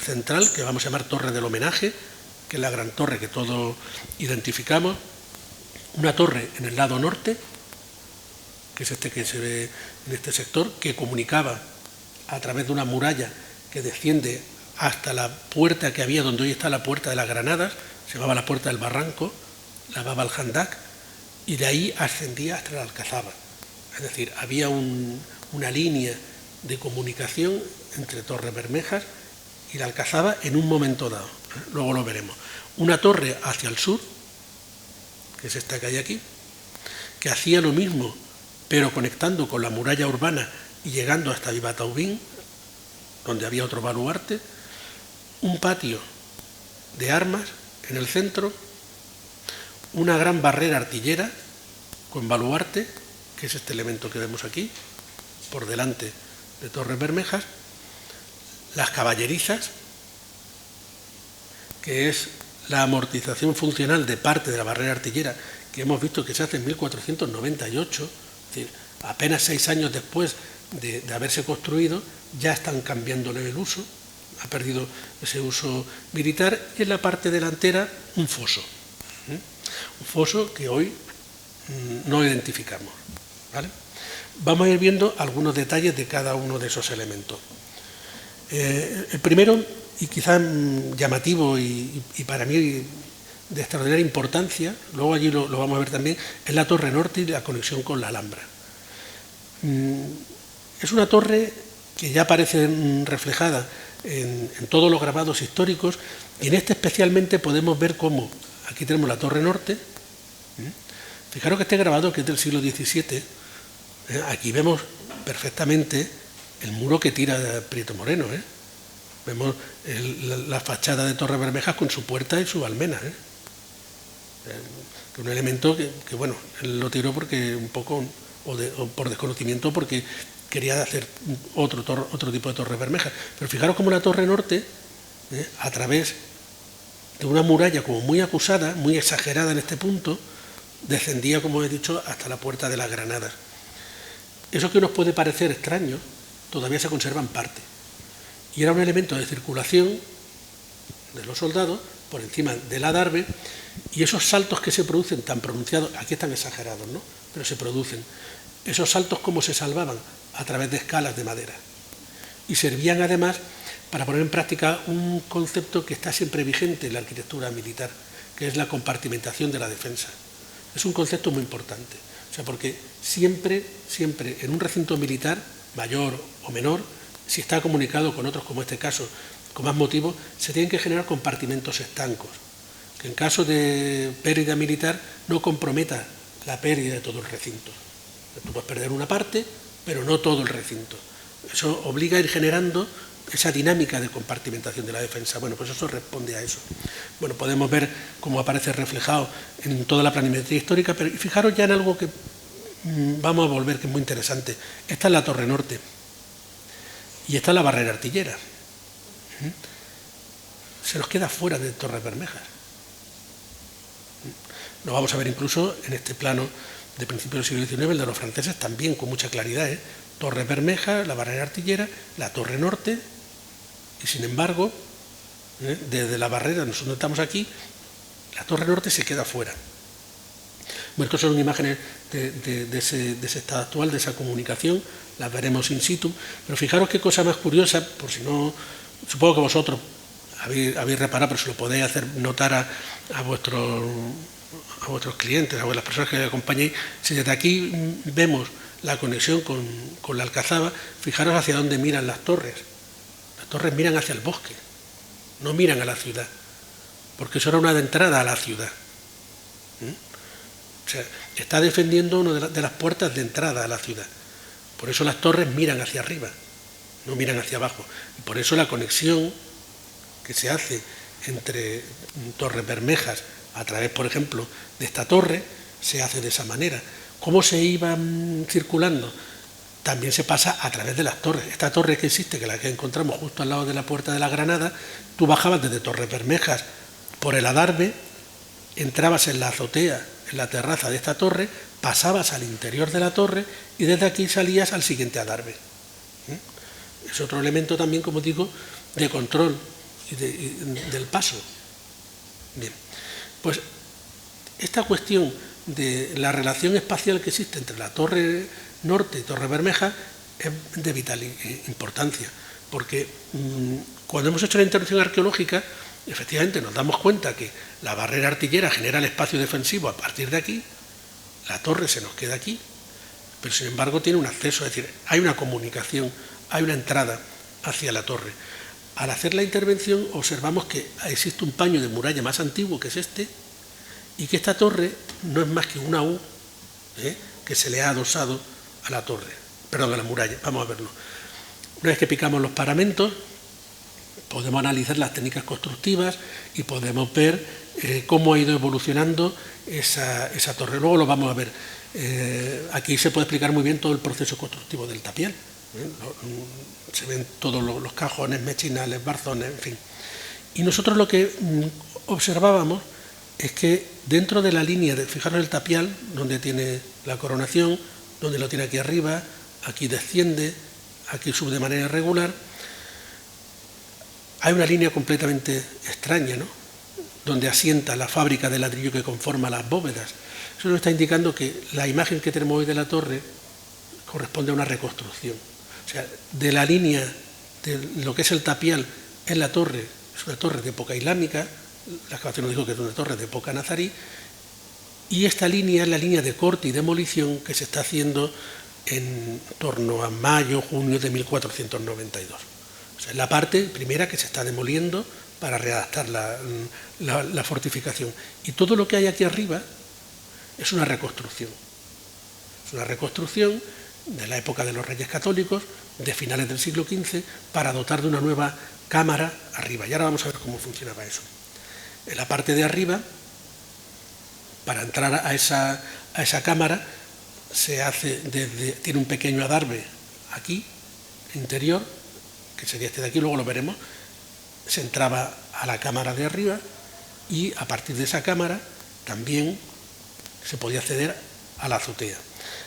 central, que vamos a llamar Torre del Homenaje, que es la gran torre que todos identificamos, una torre en el lado norte, que es este que se ve en este sector, que comunicaba a través de una muralla que desciende hasta la puerta que había donde hoy está la Puerta de las Granadas, se llamaba la Puerta del Barranco, la Bab al-Handak, y de ahí ascendía hasta la Alcazaba. Es decir, había una línea de comunicación entre Torres Bermejas y la Alcazaba en un momento dado. Luego lo veremos. Una torre hacia el sur, que es esta que hay aquí, que hacía lo mismo, pero conectando con la muralla urbana y llegando hasta Vivataubín, donde había otro baluarte, un patio de armas en el centro, una gran barrera artillera con baluarte, que es este elemento que vemos aquí, por delante de Torres Bermejas, las caballerizas, que es la amortización funcional de parte de la barrera artillera, que hemos visto que se hace en 1498, es decir, apenas 6 años después de haberse construido, ya están cambiándole el uso, ha perdido ese uso militar, y en la parte delantera un foso que hoy no identificamos, ¿vale? Vamos a ir viendo algunos detalles de cada uno de esos elementos. El primero, y quizá llamativo y para mí de extraordinaria importancia, luego allí lo vamos a ver también, es la torre norte y la conexión con la Alhambra. Es una torre que ya aparece reflejada en todos los grabados históricos, y en este especialmente podemos ver cómo, aquí tenemos la torre norte, fijaros que este grabado, que es del siglo XVII, aquí vemos perfectamente el muro que tira Prieto Moreno, vemos la fachada de Torres Bermejas con su puerta y su almena, un elemento que bueno, él lo tiró porque un poco, o por desconocimiento, porque quería hacer otro tipo de Torres Bermejas. Pero fijaros cómo la torre norte, a través de una muralla como muy acusada, muy exagerada en este punto, descendía, como he dicho, hasta la puerta de las Granadas. Eso que nos puede parecer extraño, todavía se conserva en parte. Y era un elemento de circulación de los soldados por encima del adarve, y esos saltos que se producen tan pronunciados, aquí están exagerados, ¿no?, pero se producen. Esos saltos, ¿cómo se salvaban? A través de escalas de madera. Y servían además para poner en práctica un concepto que está siempre vigente en la arquitectura militar, que es la compartimentación de la defensa. Es un concepto muy importante. O sea, porque siempre en un recinto militar, mayor o menor, si está comunicado con otros, como este caso, con más motivo, se tienen que generar compartimentos estancos, que en caso de pérdida militar no comprometa la pérdida de todo el recinto. Tú puedes perder una parte, pero no todo el recinto. Eso obliga a ir generando esa dinámica de compartimentación de la defensa. Bueno, pues eso responde a eso. Bueno, podemos ver cómo aparece reflejado en toda la planimetría histórica, pero fijaros ya en algo que vamos a volver, que es muy interesante. Esta es la torre norte y esta es la barrera artillera. Se nos queda fuera de Torres Bermejas. Lo vamos a ver incluso en este plano de principios del siglo XIX, el de los franceses, también con mucha claridad, Torres Bermejas, la barrera artillera, la torre norte, y sin embargo, desde la barrera, nosotros estamos aquí, la torre norte se queda fuera. Bueno, estas son imágenes de ese estado actual, de esa comunicación, las veremos in situ, pero fijaros qué cosa más curiosa, por si no, supongo que vosotros habéis reparado, pero si lo podéis hacer notar a vuestros clientes, a las personas que acompañéis, si desde aquí vemos la conexión con la Alcazaba, fijaros hacia dónde miran las torres. Las torres miran hacia el bosque, no miran a la ciudad, porque eso era una entrada a la ciudad. O sea, está defendiendo una de las puertas de entrada a la ciudad. Por eso las torres miran hacia arriba, no miran hacia abajo. Y por eso la conexión que se hace entre Torres Bermejas a través, por ejemplo, de esta torre, se hace de esa manera. ¿Cómo se iban circulando? También se pasa a través de las torres. Esta torre que existe, que la que encontramos justo al lado de la puerta de la Granada, tú bajabas desde Torres Bermejas por el adarve, entrabas en la azotea, en la terraza de esta torre, pasabas al interior de la torre y desde aquí salías al siguiente adarve. Es otro elemento también, como digo, de control y del paso. Bien, pues esta cuestión de la relación espacial que existe entre la torre norte y Torre Bermeja es de vital importancia, porque cuando hemos hecho la intervención arqueológica, efectivamente nos damos cuenta que la barrera artillera genera el espacio defensivo a partir de aquí, la torre se nos queda aquí, pero sin embargo tiene un acceso, es decir, hay una comunicación, hay una entrada hacia la torre. Al hacer la intervención observamos que existe un paño de muralla más antiguo, que es este, y que esta torre no es más que una U que se le ha adosado a la torre, perdón, a la muralla. Vamos a verlo. Una vez que picamos los paramentos, podemos analizar las técnicas constructivas y podemos ver cómo ha ido evolucionando esa torre. Luego lo vamos a ver. Aquí se puede explicar muy bien todo el proceso constructivo del tapial. Se ven todos los cajones, mechinales, barzones, en fin. Y nosotros lo que observábamos es que dentro de la línea, fijaros el tapial, donde tiene la coronación, donde lo tiene aquí arriba, aquí desciende, aquí sube de manera irregular, hay una línea completamente extraña, ¿no?, donde asienta la fábrica de ladrillo que conforma las bóvedas. Eso nos está indicando que la imagen que tenemos hoy de la torre corresponde a una reconstrucción. O sea, de la línea de lo que es el tapial en la torre, es una torre de época islámica, la excavación nos dijo que es una torre de época nazarí, y esta línea es la línea de corte y demolición que se está haciendo en torno a mayo, junio de 1492. O sea, es la parte primera que se está demoliendo para readaptar la fortificación. Y todo lo que hay aquí arriba es una reconstrucción. Es una reconstrucción de la época de los Reyes Católicos, de finales del siglo XV, para dotar de una nueva cámara arriba. Y ahora vamos a ver cómo funcionaba eso. En la parte de arriba, para entrar a esa cámara, se hace tiene un pequeño adarve aquí, interior, que sería este de aquí, luego lo veremos. Se entraba a la cámara de arriba y a partir de esa cámara también se podía acceder a la azotea.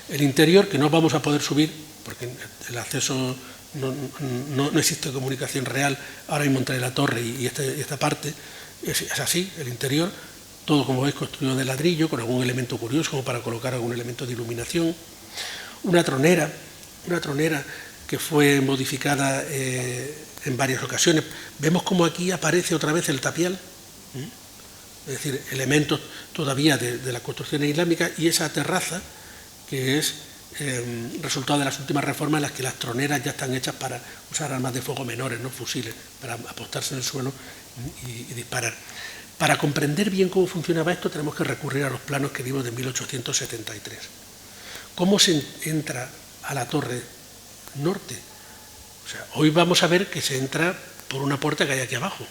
El interior, que no vamos a poder subir porque el acceso no existe comunicación real ahora mismo entre la torre y esta parte, es así, el interior, todo como veis construido de ladrillo, con algún elemento curioso como para colocar algún elemento de iluminación. Una tronera que fue modificada en varias ocasiones. Vemos como aquí aparece otra vez el tapial, es decir, elementos todavía de la construcción islámica, y esa terraza que es resultado de las últimas reformas en las que las troneras ya están hechas para usar armas de fuego menores, ¿no?, fusiles, para apostarse en el suelo y disparar. Para comprender bien cómo funcionaba esto tenemos que recurrir a los planos que vimos de 1873. ¿Cómo se entra a la torre norte? O sea, hoy vamos a ver que se entra por una puerta que hay aquí abajo,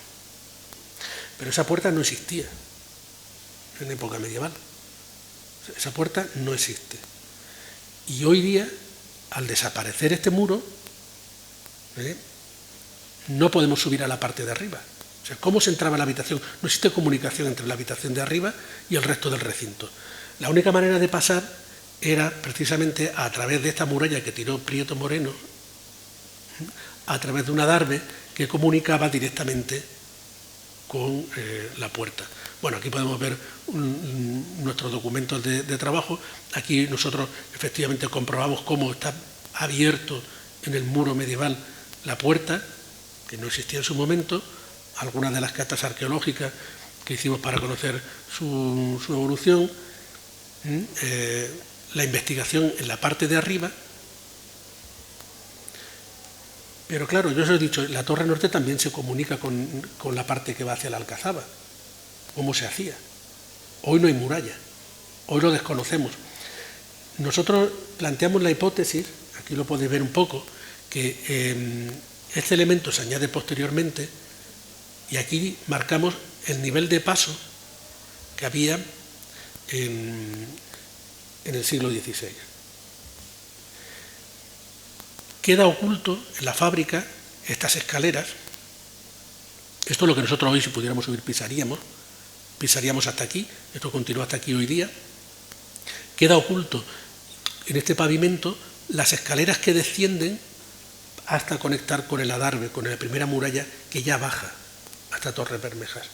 pero esa puerta no existía en época medieval. Esa puerta no existe. Y hoy día, al desaparecer este muro, no podemos subir a la parte de arriba. O sea, ¿cómo se entraba a la habitación? No existe comunicación entre la habitación de arriba y el resto del recinto. La única manera de pasar era precisamente a través de esta muralla que tiró Prieto Moreno, a través de un adarve que comunicaba directamente con la puerta. Bueno, aquí podemos ver nuestros documentos de trabajo. Aquí nosotros efectivamente comprobamos cómo está abierto en el muro medieval la puerta, que no existía en su momento. Algunas de las cartas arqueológicas que hicimos para conocer su evolución. La investigación en la parte de arriba. Pero claro, yo os he dicho, la torre norte también se comunica con la parte que va hacia la Alcazaba. ¿Cómo se hacía? Hoy no hay muralla, hoy lo desconocemos. Nosotros planteamos la hipótesis, aquí lo podéis ver un poco, que este elemento se añade posteriormente y aquí marcamos el nivel de paso que había en el siglo XVI. Queda oculto en la fábrica estas escaleras. Esto es lo que nosotros hoy, si pudiéramos subir, pisaríamos hasta aquí. Esto continúa hasta aquí hoy día. Queda oculto en este pavimento las escaleras que descienden hasta conectar con el adarve, con la primera muralla que ya baja hasta Torres Bermejas.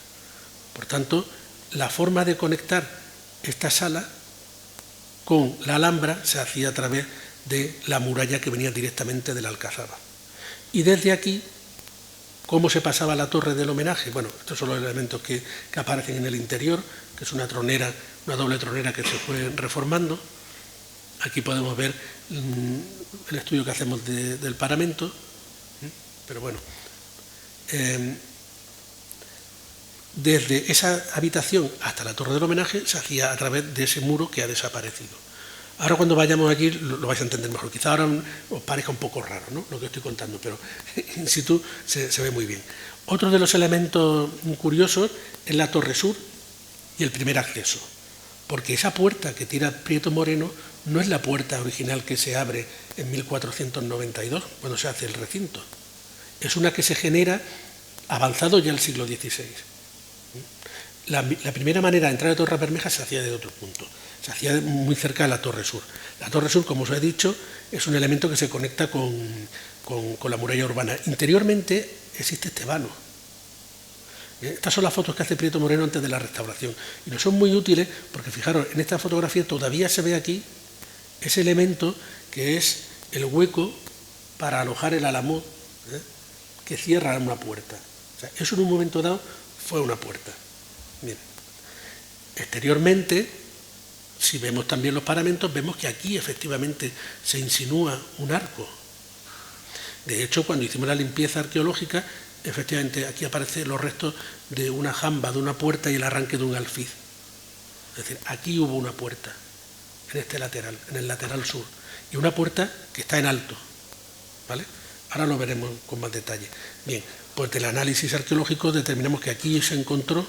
Por tanto, la forma de conectar esta sala con la Alhambra se hacía a través de la muralla que venía directamente de la Alcazaba. Y desde aquí, ¿cómo se pasaba la torre del homenaje? Bueno, estos son los elementos que aparecen en el interior, que es una tronera, una doble tronera que se fue reformando. Aquí podemos ver el estudio que hacemos del paramento, pero bueno, desde esa habitación hasta la torre del homenaje se hacía a través de ese muro que ha desaparecido. Ahora cuando vayamos aquí lo vais a entender mejor. Quizá ahora os parezca un poco raro, ¿no?, lo que estoy contando, pero in situ se ve muy bien. Otro de los elementos curiosos es la torre sur, y el primer acceso, porque esa puerta que tira Prieto Moreno no es la puerta original que se abre en 1492, cuando se hace el recinto. Es una que se genera avanzado ya el siglo XVI. La primera manera de entrar a Torre Bermeja se hacía de otro punto, se hacía muy cerca de la Torre Sur. La Torre Sur, como os he dicho, es un elemento que se conecta con la muralla urbana. Interiormente existe este vano. Estas son las fotos que hace Prieto Moreno antes de la restauración y nos son muy útiles porque, fijaros, en esta fotografía todavía se ve aquí ese elemento que es el hueco para alojar el alamud, que cierra una puerta. O sea, eso en un momento dado fue una puerta. Bien. Exteriormente, si vemos también los paramentos, vemos que aquí efectivamente se insinúa un arco. De hecho, cuando hicimos la limpieza arqueológica, efectivamente aquí aparecen los restos de una jamba, de una puerta y el arranque de un alfiz. Es decir, aquí hubo una puerta, en este lateral, en el lateral sur, y una puerta que está en alto, ¿vale? Ahora lo veremos con más detalle. Bien, pues del análisis arqueológico determinamos que aquí se encontró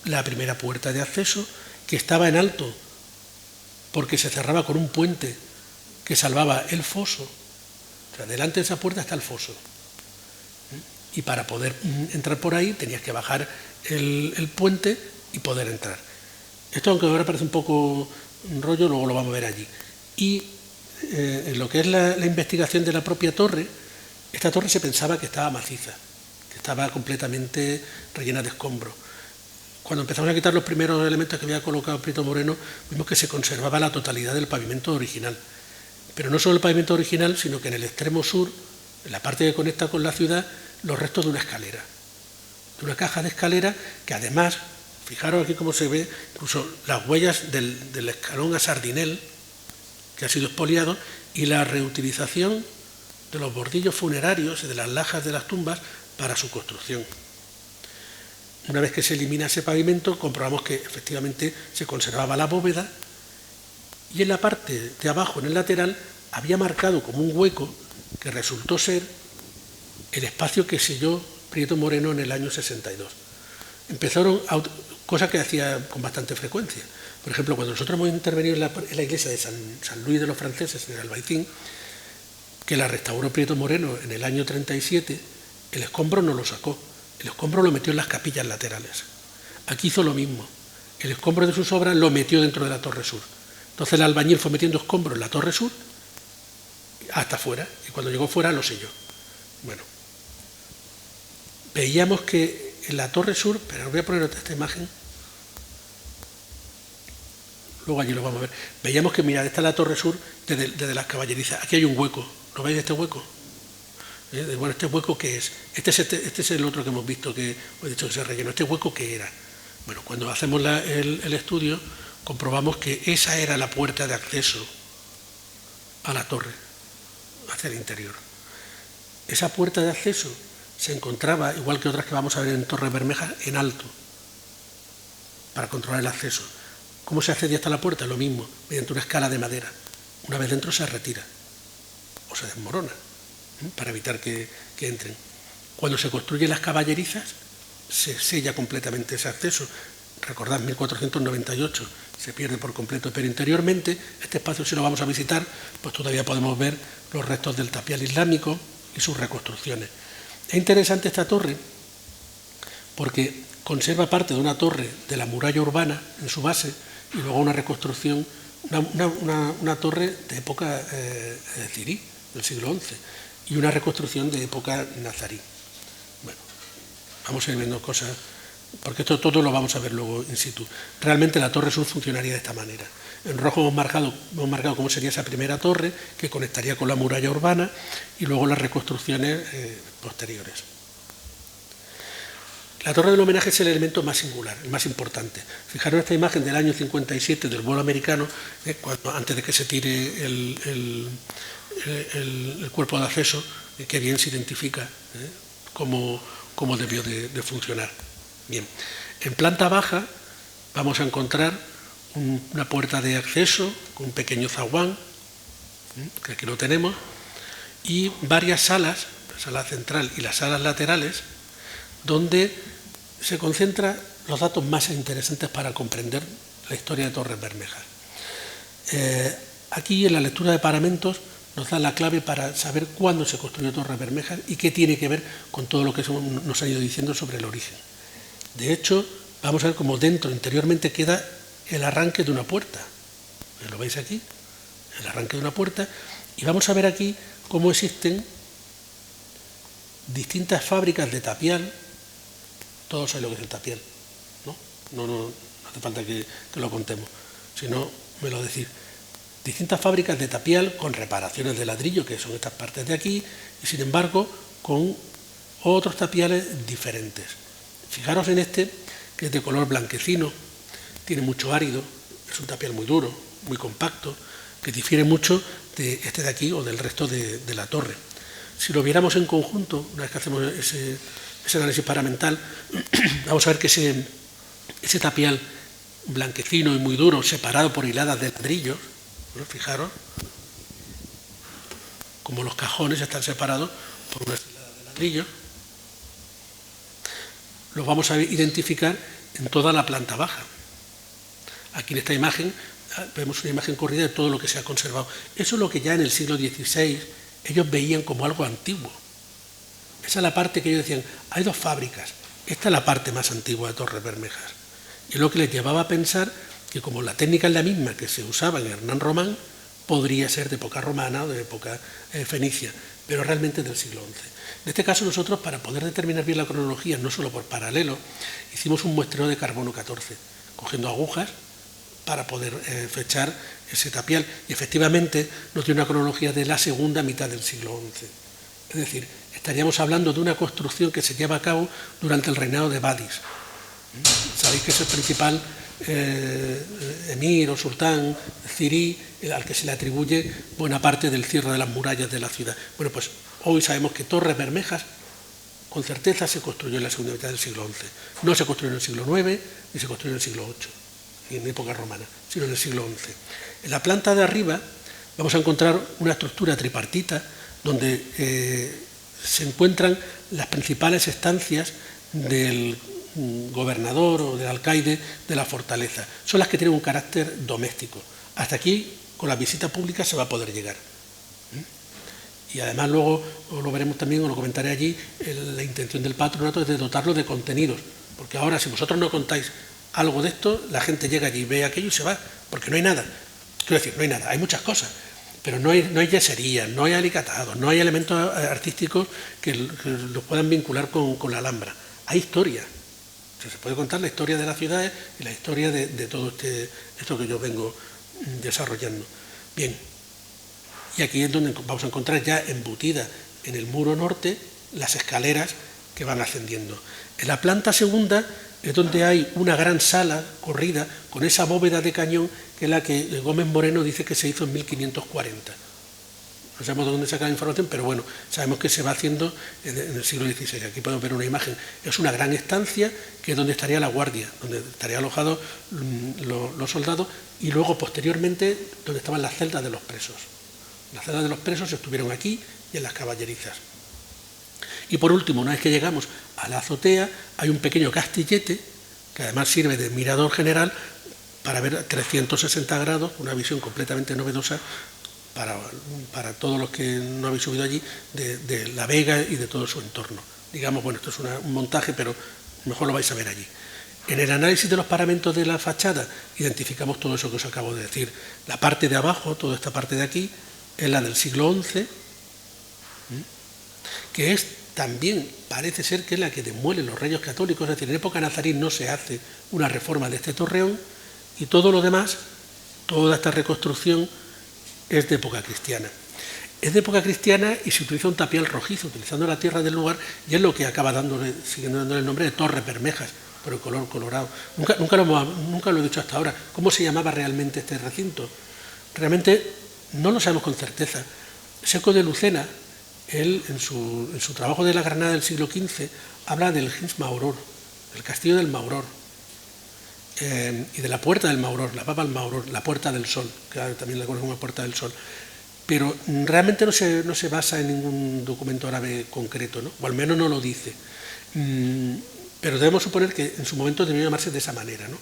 la primera puerta de acceso, que estaba en alto, porque se cerraba con un puente que salvaba el foso. O sea, delante de esa puerta está el foso. Y para poder entrar por ahí tenías que bajar el puente y poder entrar. Esto, aunque ahora parece un poco un rollo, luego lo vamos a ver allí. Y en lo que es la investigación de la propia torre, esta torre se pensaba que estaba maciza, que estaba completamente rellena de escombros. Cuando empezamos a quitar los primeros elementos que había colocado Prieto Moreno, vimos que se conservaba la totalidad del pavimento original. Pero no solo el pavimento original, sino que en el extremo sur, en la parte que conecta con la ciudad, los restos de una escalera, de una caja de escalera que además, fijaros aquí cómo se ve, incluso las huellas del escalón a Sardinel, que ha sido expoliado, y la reutilización de los bordillos funerarios y de las lajas de las tumbas para su construcción. Una vez que se elimina ese pavimento, comprobamos que efectivamente se conservaba la bóveda y en la parte de abajo, en el lateral, había marcado como un hueco que resultó ser el espacio que selló Prieto Moreno en el año 62. Empezaron cosas que hacía con bastante frecuencia. Por ejemplo, cuando nosotros hemos intervenido en la iglesia de San Luis de los Franceses, en el Albaicín, que la restauró Prieto Moreno en el año 37, el escombro no lo sacó, el escombro lo metió en las capillas laterales. Aquí hizo lo mismo, el escombro de sus obras lo metió dentro de la Torre Sur. Entonces el albañil fue metiendo escombros en la Torre Sur hasta fuera, y cuando llegó fuera lo selló. Bueno, veíamos que en la Torre Sur, pero os voy a poner esta imagen, luego allí lo vamos a ver, veíamos que, mirad, esta es la Torre Sur desde las caballerizas, aquí hay un hueco, ¿lo veis este hueco? Bueno, ¿este hueco qué es? Este es el otro que hemos visto, que os he dicho que se rellenó. ¿Este hueco qué era? Bueno, cuando hacemos el estudio, comprobamos que esa era la puerta de acceso a la torre, hacia el interior. Esa puerta de acceso se encontraba, igual que otras que vamos a ver en Torre Bermeja, en alto, para controlar el acceso. ¿Cómo se accedía hasta la puerta? Lo mismo, mediante una escala de madera. Una vez dentro se retira o se desmorona, para evitar que entren. Cuando se construyen las caballerizas, se sella completamente ese acceso. Recordad, 1498 se pierde por completo, pero interiormente, este espacio, si lo vamos a visitar, pues todavía podemos ver los restos del tapial islámico y sus reconstrucciones. Es interesante esta torre porque conserva parte de una torre de la muralla urbana en su base y luego una reconstrucción, una torre de época cirí, del siglo XI, y una reconstrucción de época nazarí. Bueno, vamos a ir viendo cosas, porque esto todo lo vamos a ver luego in situ. Realmente la Torre Sur funcionaría de esta manera. En rojo hemos marcado cómo sería esa primera torre, que conectaría con la muralla urbana, y luego las reconstrucciones posteriores. La torre del homenaje es el elemento más singular, el más importante. Fijaros esta imagen del año 57 del vuelo americano, antes de que se tire el cuerpo de acceso, que bien se identifica cómo debió de funcionar. Bien, en planta baja vamos a encontrar una puerta de acceso con un pequeño zaguán, que aquí lo tenemos, y varias salas, la sala central y las salas laterales, donde se concentra los datos más interesantes para comprender la historia de Torres Bermejas. Aquí en la lectura de paramentos nos da la clave para saber cuándo se construyó Torres Bermejas y qué tiene que ver con todo lo que nos han ido diciendo sobre el origen. De hecho, vamos a ver cómo dentro, interiormente, queda el arranque de una puerta. ¿Lo veis aquí? El arranque de una puerta. Y vamos a ver aquí cómo existen distintas fábricas de tapial. Todos saben lo que es el tapial, ¿no? No hace falta que lo contemos, sino me lo decís. Distintas fábricas de tapial con reparaciones de ladrillo, que son estas partes de aquí, y sin embargo con otros tapiales diferentes. Fijaros en este, que es de color blanquecino, tiene mucho árido, es un tapial muy duro, muy compacto, que difiere mucho de este de aquí o del resto de la torre. Si lo viéramos en conjunto, una vez que hacemos ese análisis paramental, vamos a ver que ese tapial blanquecino y muy duro, separado por hiladas de ladrillos, ¿no? Fijaros, como los cajones están separados por unas hiladas de ladrillos, los vamos a identificar en toda la planta baja. Aquí en esta imagen vemos una imagen corrida de todo lo que se ha conservado. Eso es lo que ya en el siglo XVI ellos veían como algo antiguo. Esa es la parte que ellos decían, hay dos fábricas, esta es la parte más antigua de Torres Bermejas. Y es lo que les llevaba a pensar que como la técnica es la misma que se usaba en Hernán Román, podría ser de época romana o de época fenicia, pero realmente del siglo XI. En este caso nosotros, para poder determinar bien la cronología, no solo por paralelo, hicimos un muestreo de carbono 14, cogiendo agujas para poder fechar ese tapial. Y efectivamente nos dio una cronología de la segunda mitad del siglo XI. Es decir, estaríamos hablando de una construcción que se lleva a cabo durante el reinado de Badis. Sabéis que es el principal emir o sultán cirí al que se le atribuye buena parte del cierre de las murallas de la ciudad. Bueno, pues hoy sabemos que Torres Bermejas con certeza se construyó en la segunda mitad del siglo XI. No se construyó en el siglo IX ni se construyó en el siglo VIII, ni en época romana, sino en el siglo XI. En la planta de arriba vamos a encontrar una estructura tripartita donde se encuentran las principales estancias del gobernador o del alcaide de la fortaleza. Son las que tienen un carácter doméstico. Hasta aquí, con la visita pública, se va a poder llegar. Y además luego lo veremos también, o lo comentaré allí, la intención del patronato es de dotarlo de contenidos. Porque ahora, si vosotros no contáis algo de esto, la gente llega allí, ve aquello y se va, porque no hay nada. Quiero decir, no hay nada, hay muchas cosas, pero no hay yeserías, no hay alicatados, no hay elementos artísticos que los puedan vincular con la Alhambra. Hay historia. O sea, se puede contar la historia de las ciudades y la historia de todo esto que yo vengo desarrollando. Bien, y aquí es donde vamos a encontrar ya embutidas en el muro norte las escaleras que van ascendiendo. En la planta segunda es donde hay una gran sala corrida con esa bóveda de cañón que es la que Gómez Moreno dice que se hizo en 1540. No sabemos de dónde saca la información, pero bueno, sabemos que se va haciendo en el siglo XVI. Aquí podemos ver una imagen. Es una gran estancia que es donde estaría la guardia, donde estarían alojados los soldados y luego posteriormente donde estaban las celdas de los presos. Las celdas de los presos estuvieron aquí y en las caballerizas. Y por último, una vez que llegamos a la azotea, hay un pequeño castillete que además sirve de mirador general para ver 360 grados, una visión completamente novedosa para todos los que no habéis subido allí, de la vega y de todo su entorno. Digamos, bueno, esto es un montaje, pero mejor lo vais a ver allí. En el análisis de los paramentos de la fachada identificamos todo eso que os acabo de decir. La parte de abajo, toda esta parte de aquí, es la del siglo XI, que es también, parece ser que es la que demuelen los reyes católicos, es decir, en época nazarí no se hace una reforma de este torreón y todo lo demás, toda esta reconstrucción es de época cristiana. Es de época cristiana y se utiliza un tapial rojizo, utilizando la tierra del lugar, y es lo que acaba siguiendo dándole el nombre de Torres Bermejas, por el color colorado. Nunca lo he dicho hasta ahora. ¿Cómo se llamaba realmente este recinto? Realmente no lo sabemos con certeza. Seco de Lucena, él en su trabajo de la Granada del siglo XV, habla del Gens Mauror, del castillo del Mauror, y de la puerta del Mauror, la Papa del Mauror, la Puerta del Sol, que también la conocemos como Puerta del Sol. Pero realmente no se basa en ningún documento árabe concreto, ¿no? O al menos no lo dice. pero debemos suponer que en su momento debió llamarse de esa manera, ¿no?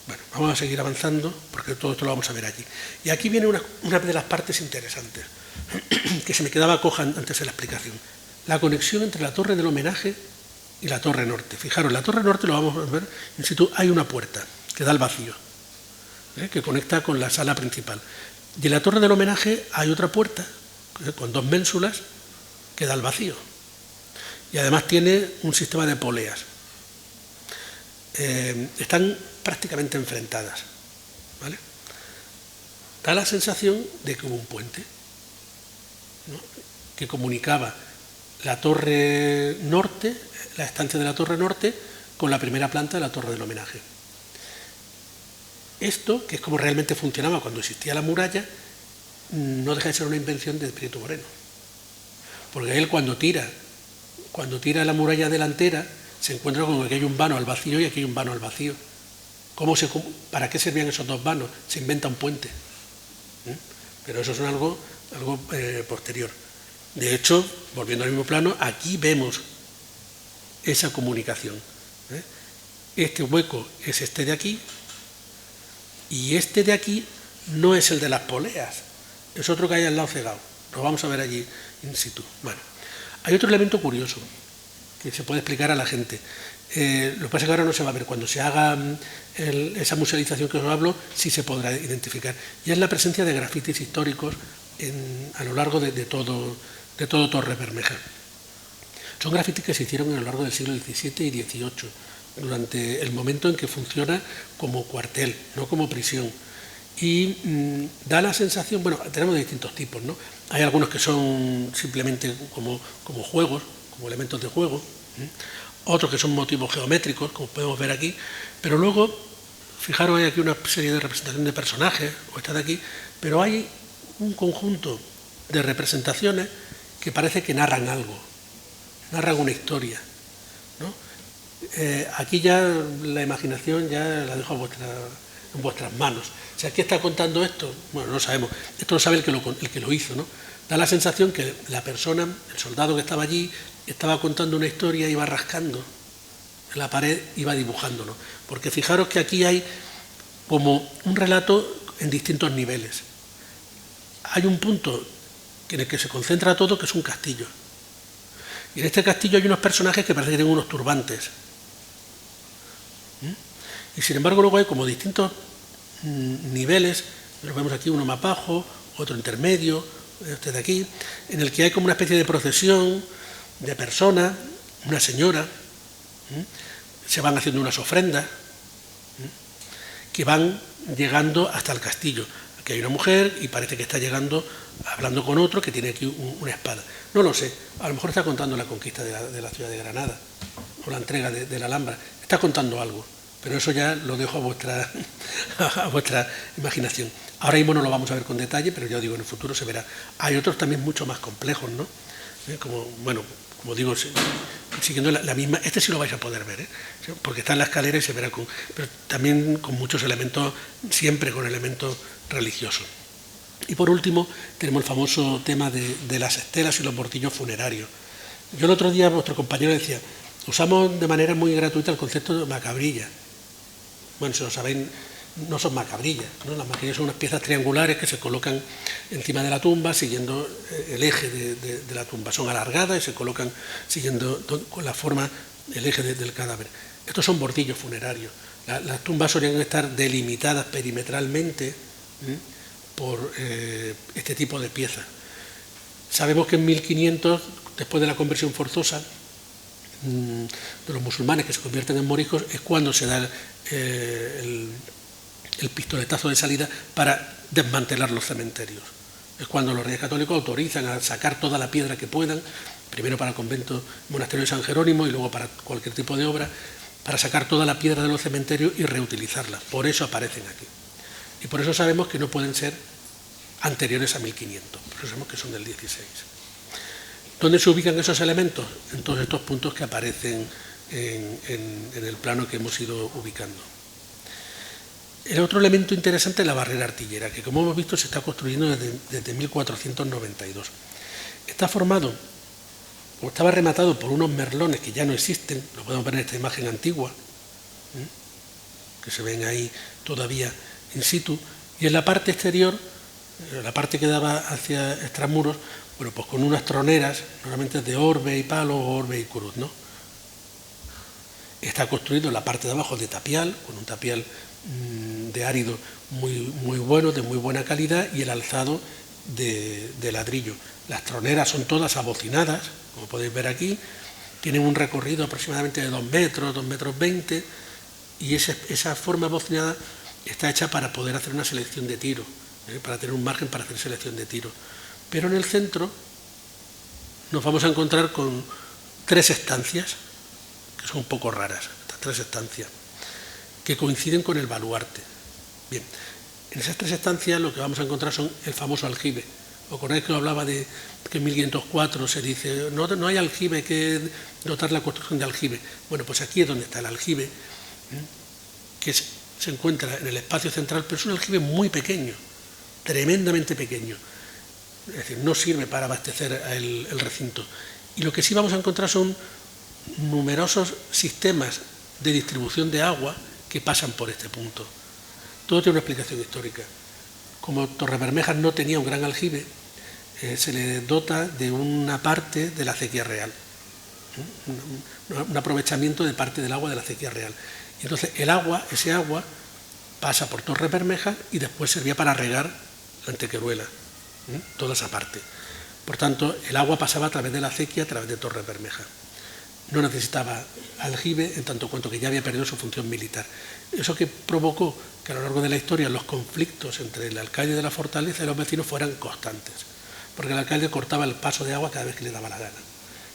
Bueno, vamos a seguir avanzando porque todo esto lo vamos a ver allí. Y aquí viene una de las partes interesantes, que se me quedaba coja antes de la explicación. La conexión entre la torre del homenaje y la torre norte. Fijaros, la torre norte, lo vamos a ver in situ, hay una puerta que da al vacío, que conecta con la sala principal. Y en la torre del homenaje hay otra puerta, con 2 ménsulas, que da al vacío. Y además tiene un sistema de poleas. Están prácticamente enfrentadas, ¿vale? Da la sensación de que hubo un puente, ¿no?, que comunicaba la torre norte, la estancia de la torre norte, con la primera planta de la torre del homenaje. Esto, que es como realmente funcionaba cuando existía la muralla, no deja de ser una invención de Prieto Moreno. Porque él cuando tira la muralla delantera, se encuentra con que hay un vano al vacío y aquí hay un vano al vacío. ¿Para qué servían esos 2 vanos? Se inventa un puente. Pero eso es algo posterior. De hecho, volviendo al mismo plano, aquí vemos esa comunicación. Este hueco es este de aquí, y este de aquí no es el de las poleas, es otro que hay al lado cegado. Lo vamos a ver allí in situ. Bueno, hay otro elemento curioso que se puede explicar a la gente. Lo que pasa es que ahora no se va a ver. Cuando se haga esa musealización que os hablo, sí se podrá identificar. Y es la presencia de grafitis históricos a lo largo de todo Torre Bermeja. Son grafitis que se hicieron a lo largo del siglo XVII y XVIII, durante el momento en que funciona como cuartel, no como prisión. Y da la sensación, bueno, tenemos de distintos tipos, ¿no? Hay algunos que son simplemente como juegos, como elementos de juego, otros que son motivos geométricos, como podemos ver aquí, pero luego, fijaros, hay aquí una serie de representación de personajes, o esta de aquí, pero hay un conjunto de representaciones que parece que narran algo, narran una historia, ¿no? Aquí ya la imaginación ya la dejo en vuestras manos. Si aquí está contando esto, bueno, no lo sabemos, esto lo sabe el que lo hizo, ¿no? Da la sensación que la persona, el soldado que estaba allí, estaba contando una historia, iba rascando en la pared, iba dibujándolo. Porque fijaros que aquí hay como un relato en distintos niveles. Hay un punto en el que se concentra todo, que es un castillo. Y en este castillo hay unos personajes que parece que tienen unos turbantes. Y sin embargo luego hay como distintos niveles, lo vemos aquí, uno más bajo, otro intermedio, este de aquí, en el que hay como una especie de procesión de personas, una señora, se van haciendo unas ofrendas que van llegando hasta el castillo. Aquí hay una mujer y parece que está llegando, hablando con otro que tiene aquí una espada. No lo sé, a lo mejor está contando la conquista de la ciudad de Granada o la entrega de la Alhambra, está contando algo. Pero eso ya lo dejo a vuestra imaginación. Ahora mismo no lo vamos a ver con detalle, pero ya os digo, en el futuro se verá. Hay otros también mucho más complejos, ¿no? Como digo, siguiendo la misma... Este sí lo vais a poder ver, porque está en la escalera y se verá pero también con muchos elementos, siempre con elementos religiosos. Y por último, tenemos el famoso tema de las estelas y los bordillos funerarios. Yo el otro día, vuestro compañero decía, usamos de manera muy gratuita el concepto de macabrilla. Bueno, si lo sabéis, no son macabrillas, ¿no? Las macabrillas son unas piezas triangulares que se colocan encima de la tumba siguiendo el eje de la tumba. Son alargadas y se colocan siguiendo con la forma, el eje del cadáver. Estos son bordillos funerarios. Las tumbas solían estar delimitadas perimetralmente por este tipo de piezas. Sabemos que en 1500, después de la conversión forzosa de los musulmanes que se convierten en moriscos, es cuando se da el pistoletazo de salida para desmantelar los cementerios. Es cuando los reyes católicos autorizan a sacar toda la piedra que puedan, primero para el convento monasterio de San Jerónimo y luego para cualquier tipo de obra, para sacar toda la piedra de los cementerios y reutilizarla. Por eso aparecen aquí. Y por eso sabemos que no pueden ser anteriores a 1500, por eso sabemos que son del 16. ¿Dónde se ubican esos elementos? En todos estos puntos que aparecen en el plano que hemos ido ubicando. El otro elemento interesante es la barrera artillera, que como hemos visto se está construyendo desde 1492. Está formado como estaba rematado por unos merlones que ya no existen, lo podemos ver en esta imagen antigua, que se ven ahí todavía in situ, y en la parte exterior, la parte que daba hacia extramuros, bueno, pues con unas troneras, normalmente de orbe y palo o orbe y cruz, ¿no? Está construido en la parte de abajo de tapial, con un tapial de árido muy bueno, de muy buena calidad, y el alzado de ladrillo. Las troneras son todas abocinadas, como podéis ver aquí, tienen un recorrido aproximadamente de 2 metros, 2 metros 20, y esa forma abocinada está hecha para poder hacer una selección de tiro, para tener un margen para hacer selección de tiro. Pero en el centro nos vamos a encontrar con 3 estancias, que son un poco raras, estas 3 estancias, que coinciden con el baluarte. Bien, en esas 3 estancias lo que vamos a encontrar son el famoso aljibe. ¿Os acordáis que hablaba de que en 1504 se dice no hay aljibe, hay que dotar la construcción de aljibe? Bueno, pues aquí es donde está el aljibe, que se encuentra en el espacio central, pero es un aljibe muy pequeño, tremendamente pequeño. Es decir, no sirve para abastecer el recinto. Y lo que sí vamos a encontrar son numerosos sistemas de distribución de agua que pasan por este punto. Todo tiene una explicación histórica. Como Torrebermejas no tenía un gran aljibe, se le dota de una parte de la acequia real, un aprovechamiento de parte del agua de la acequia real. Y entonces ese agua pasa por Torrebermejas y después servía para regar la Antequeruela, toda esa parte. Por tanto, el agua pasaba a través de la acequia, a través de Torrebermejas. No necesitaba aljibe en tanto cuanto que ya había perdido su función militar. Eso que provocó que a lo largo de la historia los conflictos entre el alcalde de la fortaleza y los vecinos fueran constantes, porque el alcalde cortaba el paso de agua cada vez que le daba la gana.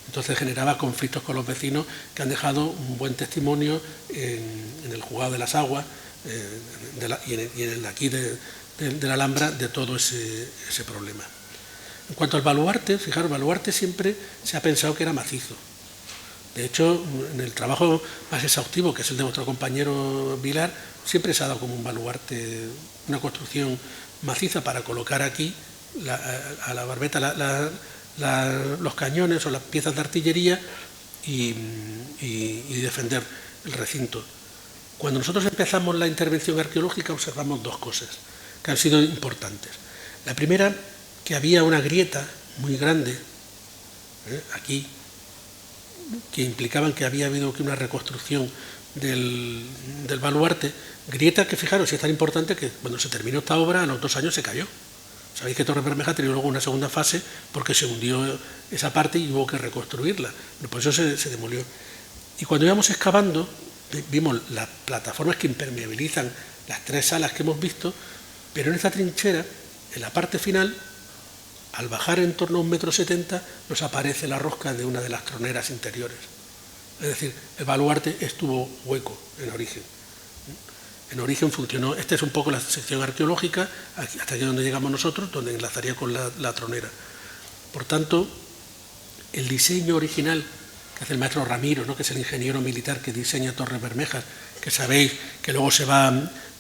Entonces generaba conflictos con los vecinos que han dejado un buen testimonio en el juzgado de las aguas y en el aquí de la Alhambra de todo ese problema. En cuanto al baluarte, fijaros, el baluarte siempre se ha pensado que era macizo. De hecho, en el trabajo más exhaustivo, que es el de vuestro compañero Vilar, siempre se ha dado como un baluarte, una construcción maciza para colocar aquí a la barbeta los cañones o las piezas de artillería y defender el recinto. Cuando nosotros empezamos la intervención arqueológica observamos 2 cosas que han sido importantes. La primera, que había una grieta muy grande aquí, que implicaban que había habido una reconstrucción del baluarte, grieta que, fijaros, es tan importante que cuando se terminó esta obra, a los 2 años se cayó. Sabéis que Torrebermejas ha tenido luego una segunda fase porque se hundió esa parte y hubo que reconstruirla. Por eso se demolió. Y cuando íbamos excavando, vimos las plataformas que impermeabilizan las 3 salas que hemos visto, pero en esta trinchera, en la parte final, al bajar en torno a 1,70 m, nos aparece la rosca de una de las troneras interiores. Es decir, el baluarte estuvo hueco en origen. En origen funcionó, esta es un poco la sección arqueológica, hasta aquí donde llegamos nosotros, donde enlazaría con la tronera. Por tanto, el diseño original que hace el maestro Ramiro, ¿no?, que es el ingeniero militar que diseña Torrebermejas, que sabéis que luego se va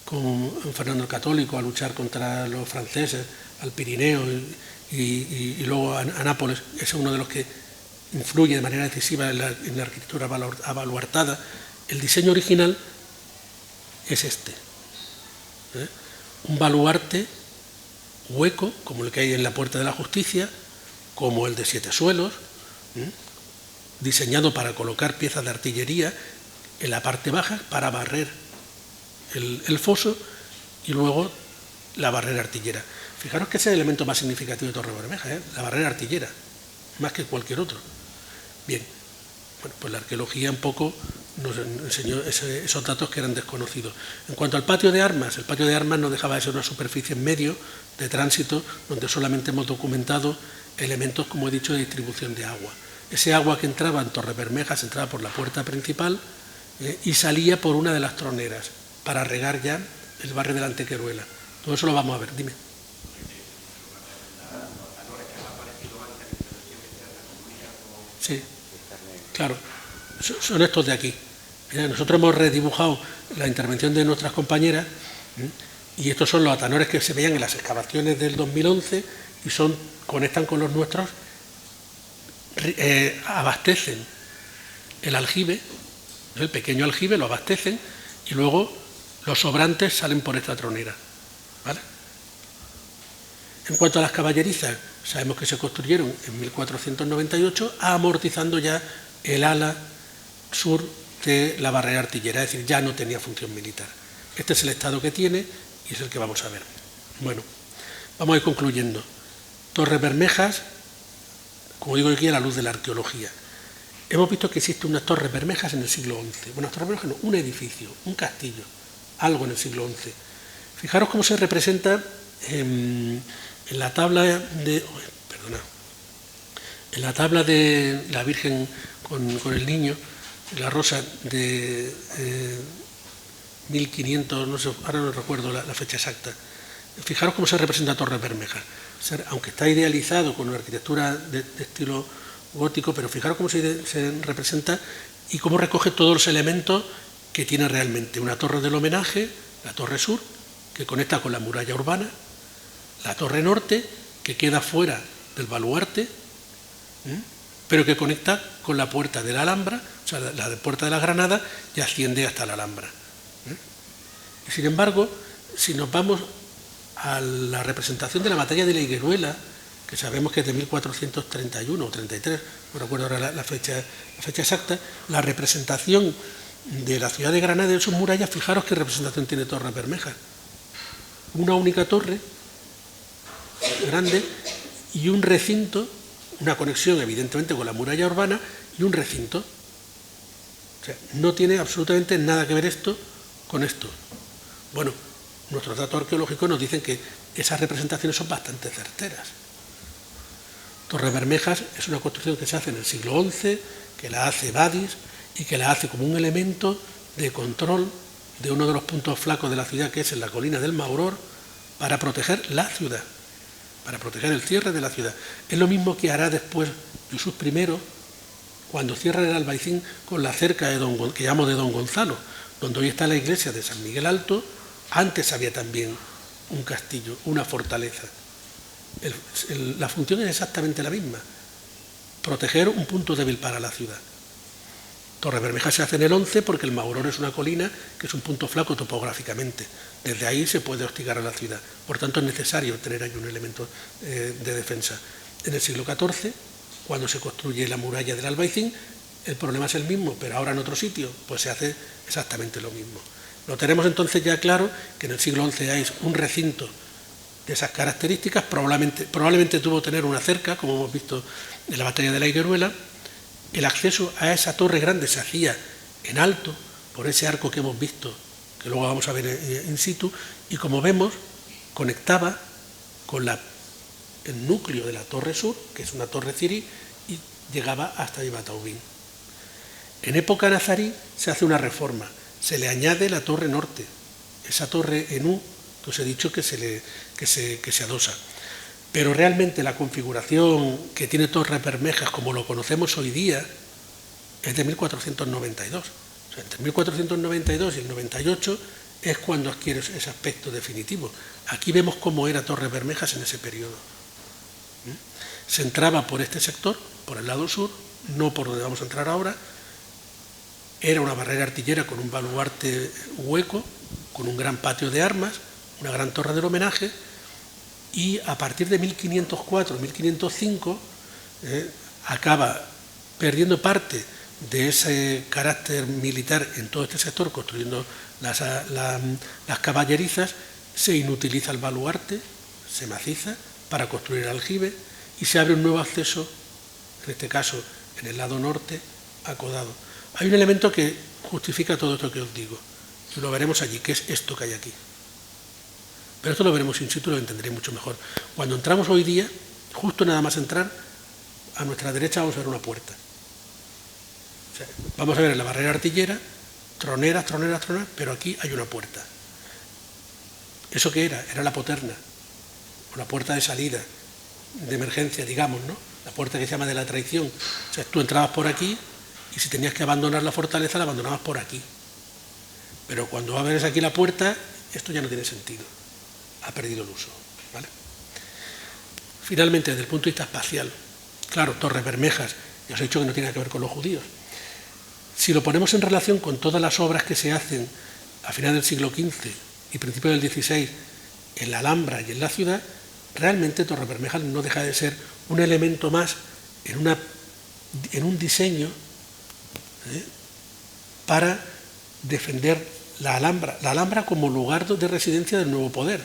con Fernando el Católico a luchar contra los franceses, al Pirineo y luego a Nápoles, es uno de los que influye de manera decisiva en la arquitectura abaluartada. El diseño original es este, un baluarte hueco, como el que hay en la Puerta de la Justicia, como el de 7 suelos, diseñado para colocar piezas de artillería en la parte baja para barrer el foso y luego la barrera artillera. Fijaros que ese es el elemento más significativo de Torrebermejas, la barrera artillera, más que cualquier otro. Bien, bueno, pues la arqueología un poco nos enseñó esos datos que eran desconocidos. En cuanto al patio de armas, el patio de armas no dejaba de ser una superficie en medio de tránsito donde solamente hemos documentado elementos, como he dicho, de distribución de agua. Ese agua que entraba en Torrebermejas entraba por la puerta principal y salía por una de las troneras para regar ya el barrio de la Antequeruela. Todo eso lo vamos a ver, dime. Sí, claro, son estos de aquí. Mira, nosotros hemos redibujado la intervención de nuestras compañeras y estos son los atanores que se veían en las excavaciones del 2011 y conectan con los nuestros abastecen el aljibe, el pequeño aljibe lo abastecen y luego los sobrantes salen por esta tronera, ¿vale? En cuanto a las caballerizas, sabemos que se construyeron en 1498, amortizando ya el ala sur de la barrera artillera, es decir, ya no tenía función militar. Este es el estado que tiene y es el que vamos a ver. Bueno, vamos a ir concluyendo. Torres Bermejas, como digo aquí, a la luz de la arqueología. Hemos visto que existen unas torres bermejas en el siglo XI. Bueno, torres bermejas no, un edificio, un castillo, algo en el siglo XI. Fijaros cómo se representa en la tabla de... en la tabla de la Virgen con el niño, la rosa de 1500, no sé, ahora no recuerdo la fecha exacta. Fijaros cómo se representa Torres Bermejas. Aunque está idealizado con una arquitectura de estilo gótico, pero fijaros cómo se representa y cómo recoge todos los elementos que tiene realmente. Una torre del homenaje, la torre sur, que conecta con la muralla urbana, la torre norte, que queda fuera del baluarte, pero que conecta con la puerta de la Alhambra, o sea, la puerta de la Granada, y asciende hasta la Alhambra. Y sin embargo, si nos vamos a la representación de la batalla de la Higueruela, que sabemos que es de 1431 o 33, no recuerdo ahora la fecha exacta, la representación de la ciudad de Granada y de sus murallas, fijaros qué representación tiene Torres Bermejas. Una única torre grande y un recinto, una conexión evidentemente con la muralla urbana y un recinto. O sea, no tiene absolutamente nada que ver esto con esto. Bueno, nuestros datos arqueológicos nos dicen que esas representaciones son bastante certeras. Torres Bermejas es una construcción que se hace en el siglo XI, que la hace Badis y que la hace como un elemento de control de uno de los puntos flacos de la ciudad, que es en la colina del Mauror, para proteger la ciudad, para proteger el cierre de la ciudad. Es lo mismo que hará después Yusuf I, cuando cierra el Albaicín con la cerca que llamo de Don Gonzalo, donde hoy está la iglesia de San Miguel Alto. Antes había también un castillo, una fortaleza. La función es exactamente la misma, proteger un punto débil para la ciudad. Torres Bermejas se hace en el 11 porque el Mauror es una colina que es un punto flaco topográficamente. Desde ahí se puede hostigar a la ciudad. Por tanto, es necesario tener ahí un elemento de defensa. En el siglo XIV, cuando se construye la muralla del Albaicín, el problema es el mismo, pero ahora en otro sitio, pues se hace exactamente lo mismo. Lo tenemos entonces ya claro que en el siglo XI hay un recinto de esas características, probablemente tuvo que tener una cerca, como hemos visto en la batalla de la Higueruela. El acceso a esa torre grande se hacía en alto, por ese arco que hemos visto, que luego vamos a ver in situ, y como vemos, conectaba con el núcleo de la torre sur, que es una torre cirí, y llegaba hasta Ibataubín. En época nazarí se hace una reforma, se le añade la torre norte, esa torre en U, que os he dicho que se adosa. Pero realmente la configuración que tiene Torres Bermejas, como lo conocemos hoy día, es de 1492. O sea, entre 1492 y el 98 es cuando adquiere ese aspecto definitivo. Aquí vemos cómo era Torres Bermejas en ese periodo. Se entraba por este sector, por el lado sur, no por donde vamos a entrar ahora. Era una barrera artillera con un baluarte hueco, con un gran patio de armas, una gran torre del homenaje, y a partir de 1504-1505 acaba perdiendo parte de ese carácter militar en todo este sector, construyendo las caballerizas. Se inutiliza el baluarte, se maciza para construir el aljibe y se abre un nuevo acceso, en este caso en el lado norte, acodado. Hay un elemento que justifica todo esto que os digo, y lo veremos allí, que es esto que hay aquí. Pero esto lo veremos in situ y lo entenderéis mucho mejor. Cuando entramos hoy día, justo nada más entrar, a nuestra derecha vamos a ver una puerta. O sea, vamos a ver en la barrera artillera, troneras, pero aquí hay una puerta. ¿Eso qué era? Era la poterna, o la puerta de salida, de emergencia, digamos, ¿no? La puerta que se llama de la traición. O sea, tú entrabas por aquí y si tenías que abandonar la fortaleza, la abandonabas por aquí. Pero cuando abres aquí la puerta, esto ya no tiene sentido. Ha perdido el uso, ¿vale? Finalmente, desde el punto de vista espacial, Claro, Torres Bermejas, ya os he dicho que no tiene que ver con los judíos. Si lo ponemos en relación con todas las obras que se hacen a finales del siglo XV y principios del XVI en la Alhambra y en la ciudad, realmente Torres Bermejas no deja de ser un elemento más en un diseño para defender la Alhambra como lugar de residencia del nuevo poder,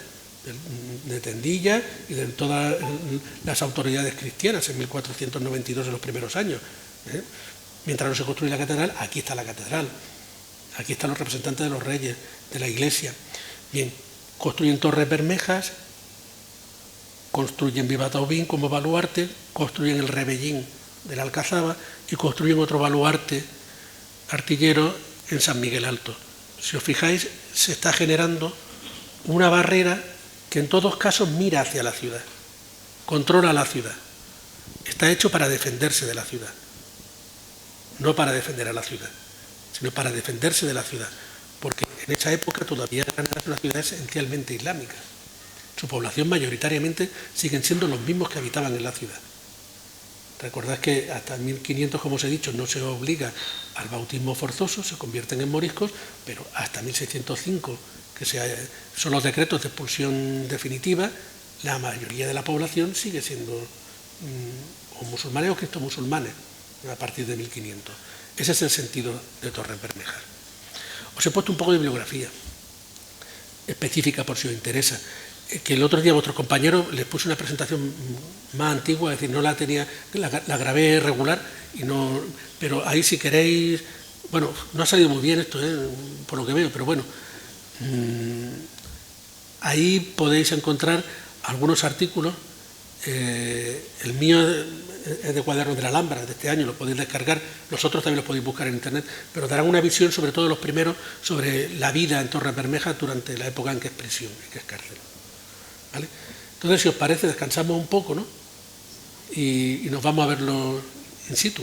de Tendilla y de todas las autoridades cristianas en 1492, en los primeros años. Mientras no se construye la catedral, aquí está la catedral, aquí están los representantes de los reyes, de la iglesia. Bien, construyen Torres Bermejas, construyen Viva-Taubín como baluarte, construyen el Rebellín de la Alcazaba y construyen otro baluarte artillero en San Miguel Alto. Si os fijáis, se está generando una barrera que en todos casos mira hacia la ciudad, controla la ciudad. Está hecho para defenderse de la ciudad, no para defender a la ciudad, sino para defenderse de la ciudad, porque en esa época todavía Granada es una ciudad esencialmente islámica. Su población mayoritariamente siguen siendo los mismos que habitaban en la ciudad. Recordad que hasta 1500, como os he dicho, no se obliga al bautismo forzoso, se convierten en moriscos, pero hasta 1605, que son los decretos de expulsión definitiva, la mayoría de la población sigue siendo o musulmanes o cristo-musulmanes a partir de 1500. Ese es el sentido de Torres Bermejas. Os he puesto un poco de bibliografía específica por si os interesa, que el otro día a vuestros compañeros les puse una presentación más antigua, es decir, no la tenía, la grabé regular, pero ahí si queréis, bueno, no ha salido muy bien esto, por lo que veo, pero bueno, ahí podéis encontrar algunos artículos. El mío es de Cuadernos de la Alhambra, de este año, lo podéis descargar, los otros también los podéis buscar en internet, pero darán una visión, sobre todo los primeros, sobre la vida en Torres Bermejas durante la época en que es prisión, en que es cárcel. ¿Vale? Entonces, si os parece, descansamos un poco, ¿no? Y nos vamos a verlo in situ.